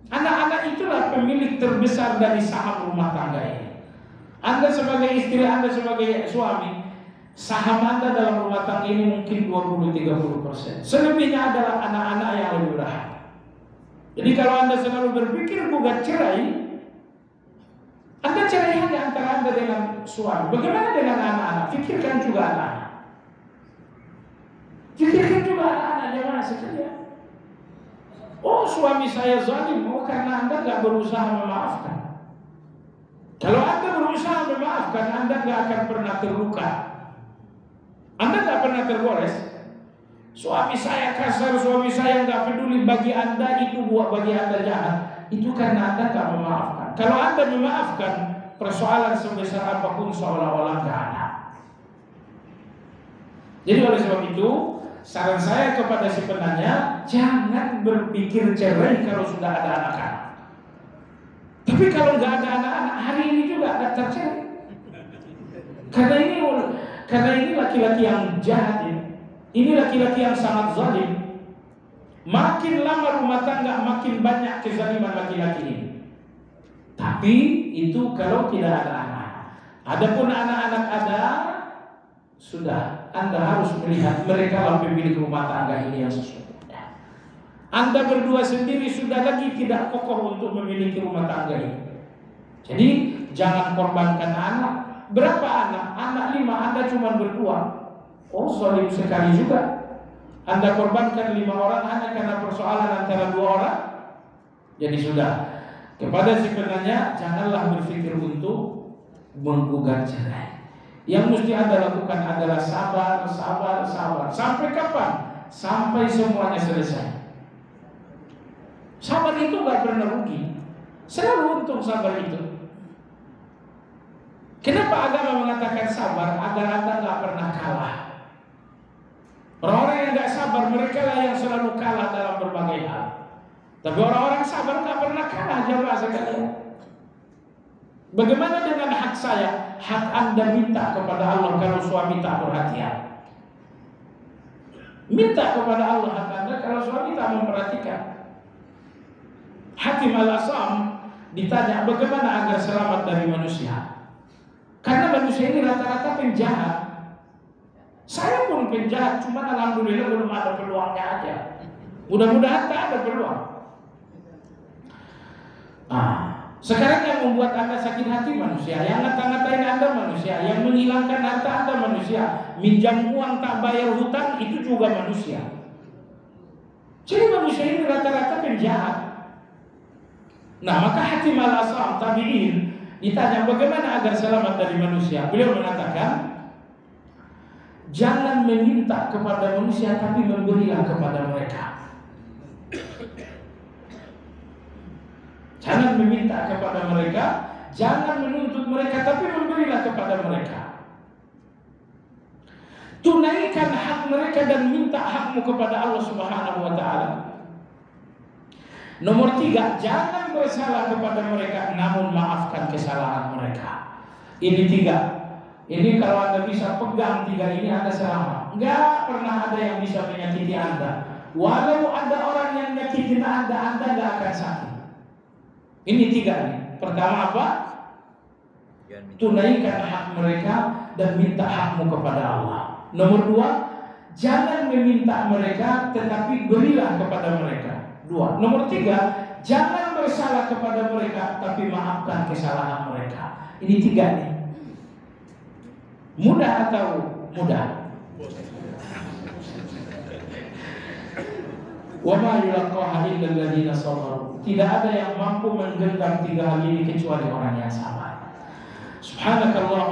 Anak-anak itulah pemilik terbesar dari saham rumah tangga ini. Anda sebagai istri, Anda sebagai suami, saham Anda dalam rumah tangga ini mungkin 20-30%. Selebihnya adalah anak-anak yang lebih berhak. Jadi kalau Anda selalu berpikir gugat cerai, Anda cerai hanya antara Anda dengan suami. Bagaimana dengan anak-anak? Pikirkan juga anak-anak. Pikirkan juga anak-anak jemaah sekalian. Oh, suami saya zalim, karena Anda nggak berusaha memaafkan. Kalau Anda berusaha memaafkan, Anda nggak akan pernah terluka. Anda nggak pernah tergores. Suami saya kasar, suami saya nggak peduli, bagi Anda itu buat bagi Anda jahat. Itu karena Anda nggak memaafkan. Kalau Anda memaafkan, persoalan sebesar apapun seolah-olah nggak ada. Jadi oleh sebab itu, saran saya kepada si penanya, jangan berpikir cerai kalau sudah ada anak-anak. Tapi kalau nggak ada anak-anak, hari ini juga daftar cerai. Karena ini laki-laki yang jahat ini. Ini laki-laki yang sangat zalim. Makin lama rumah tangga, makin banyak kezaliman laki-laki ini. Tapi itu kalau tidak ada anak. Adapun anak-anak ada, sudah Anda harus melihat mereka lah pemilik rumah tangga ini yang sesungguhnya. Anda berdua sendiri sudah lagi tidak kokoh untuk memiliki rumah tangga ini. Jadi jangan korbankan anak. Berapa anak? Anak 5, Anda cuma berdua. Oh, zalim sekali juga. Anda korbankan 5 orang hanya karena persoalan antara 2 orang. Jadi sudah. Kepada si penanya, janganlah berpikir untuk menggugat cerai. Yang mesti Anda lakukan adalah sabar. Sampai kapan? Sampai semuanya selesai. Sabar itu gak pernah rugi. Selalu untung sabar itu. Kenapa agama mengatakan sabar? Agar Anda gak pernah kalah. Orang-orang yang gak sabar, mereka lah yang selalu kalah dalam berbagai hal. Tapi orang-orang sabar gak pernah kalah, jemaah sekalian. Bagaimana dengan hak saya? Hak Anda minta kepada Allah kalau suami tak perhatian. Minta kepada Allah hak Anda kalau suami tak memperhatikan. Hakim Al-Asam ditanya bagaimana agar selamat dari manusia. Karena manusia ini rata-rata penjahat. Saya pun penjahat, cuma alhamdulillah belum ada peluangnya aja. Mudah-mudahan tak ada peluang. Sekarang yang membuat Anda sakit hati manusia, yang ngata-ngatain Anda manusia, yang menghilangkan harta Anda manusia, minjam uang tak bayar hutang itu juga manusia. Jadi manusia ini rata-rata penjahat. Nah, maka Hakim Al-Asam tabi'in ditanya bagaimana agar selamat dari manusia. Beliau mengatakan, jangan meminta kepada manusia, tapi memberilah kepada mereka. Jangan meminta kepada mereka, jangan menuntut mereka, tapi memberilah kepada mereka. Tunaikan hak mereka dan minta hakmu kepada Allah Subhanahu wa ta'ala. Nomor 3, jangan bersalah kepada mereka, namun maafkan kesalahan mereka. Ini 3. Ini kalau Anda bisa pegang 3 ini, Anda selamat. Enggak pernah ada yang bisa menyakiti Anda. Walau ada orang yang menyakiti Anda, Anda enggak akan sakit. Ini 3 nih. Pertama apa? Tunaikan hak mereka dan minta hakmu kepada Allah. Nomor 2, jangan meminta mereka, tetapi berilah kepada mereka. 2. Nomor 3, jangan bersalah kepada mereka, tapi maafkan kesalahan mereka. Ini 3 nih. Mudah atau mudah? Wa ma yulaqaha illa alladziina sabaru. Tidak ada yang mampu menggenggam 3 hal ini kecuali orang yang sabar. Subhanakallah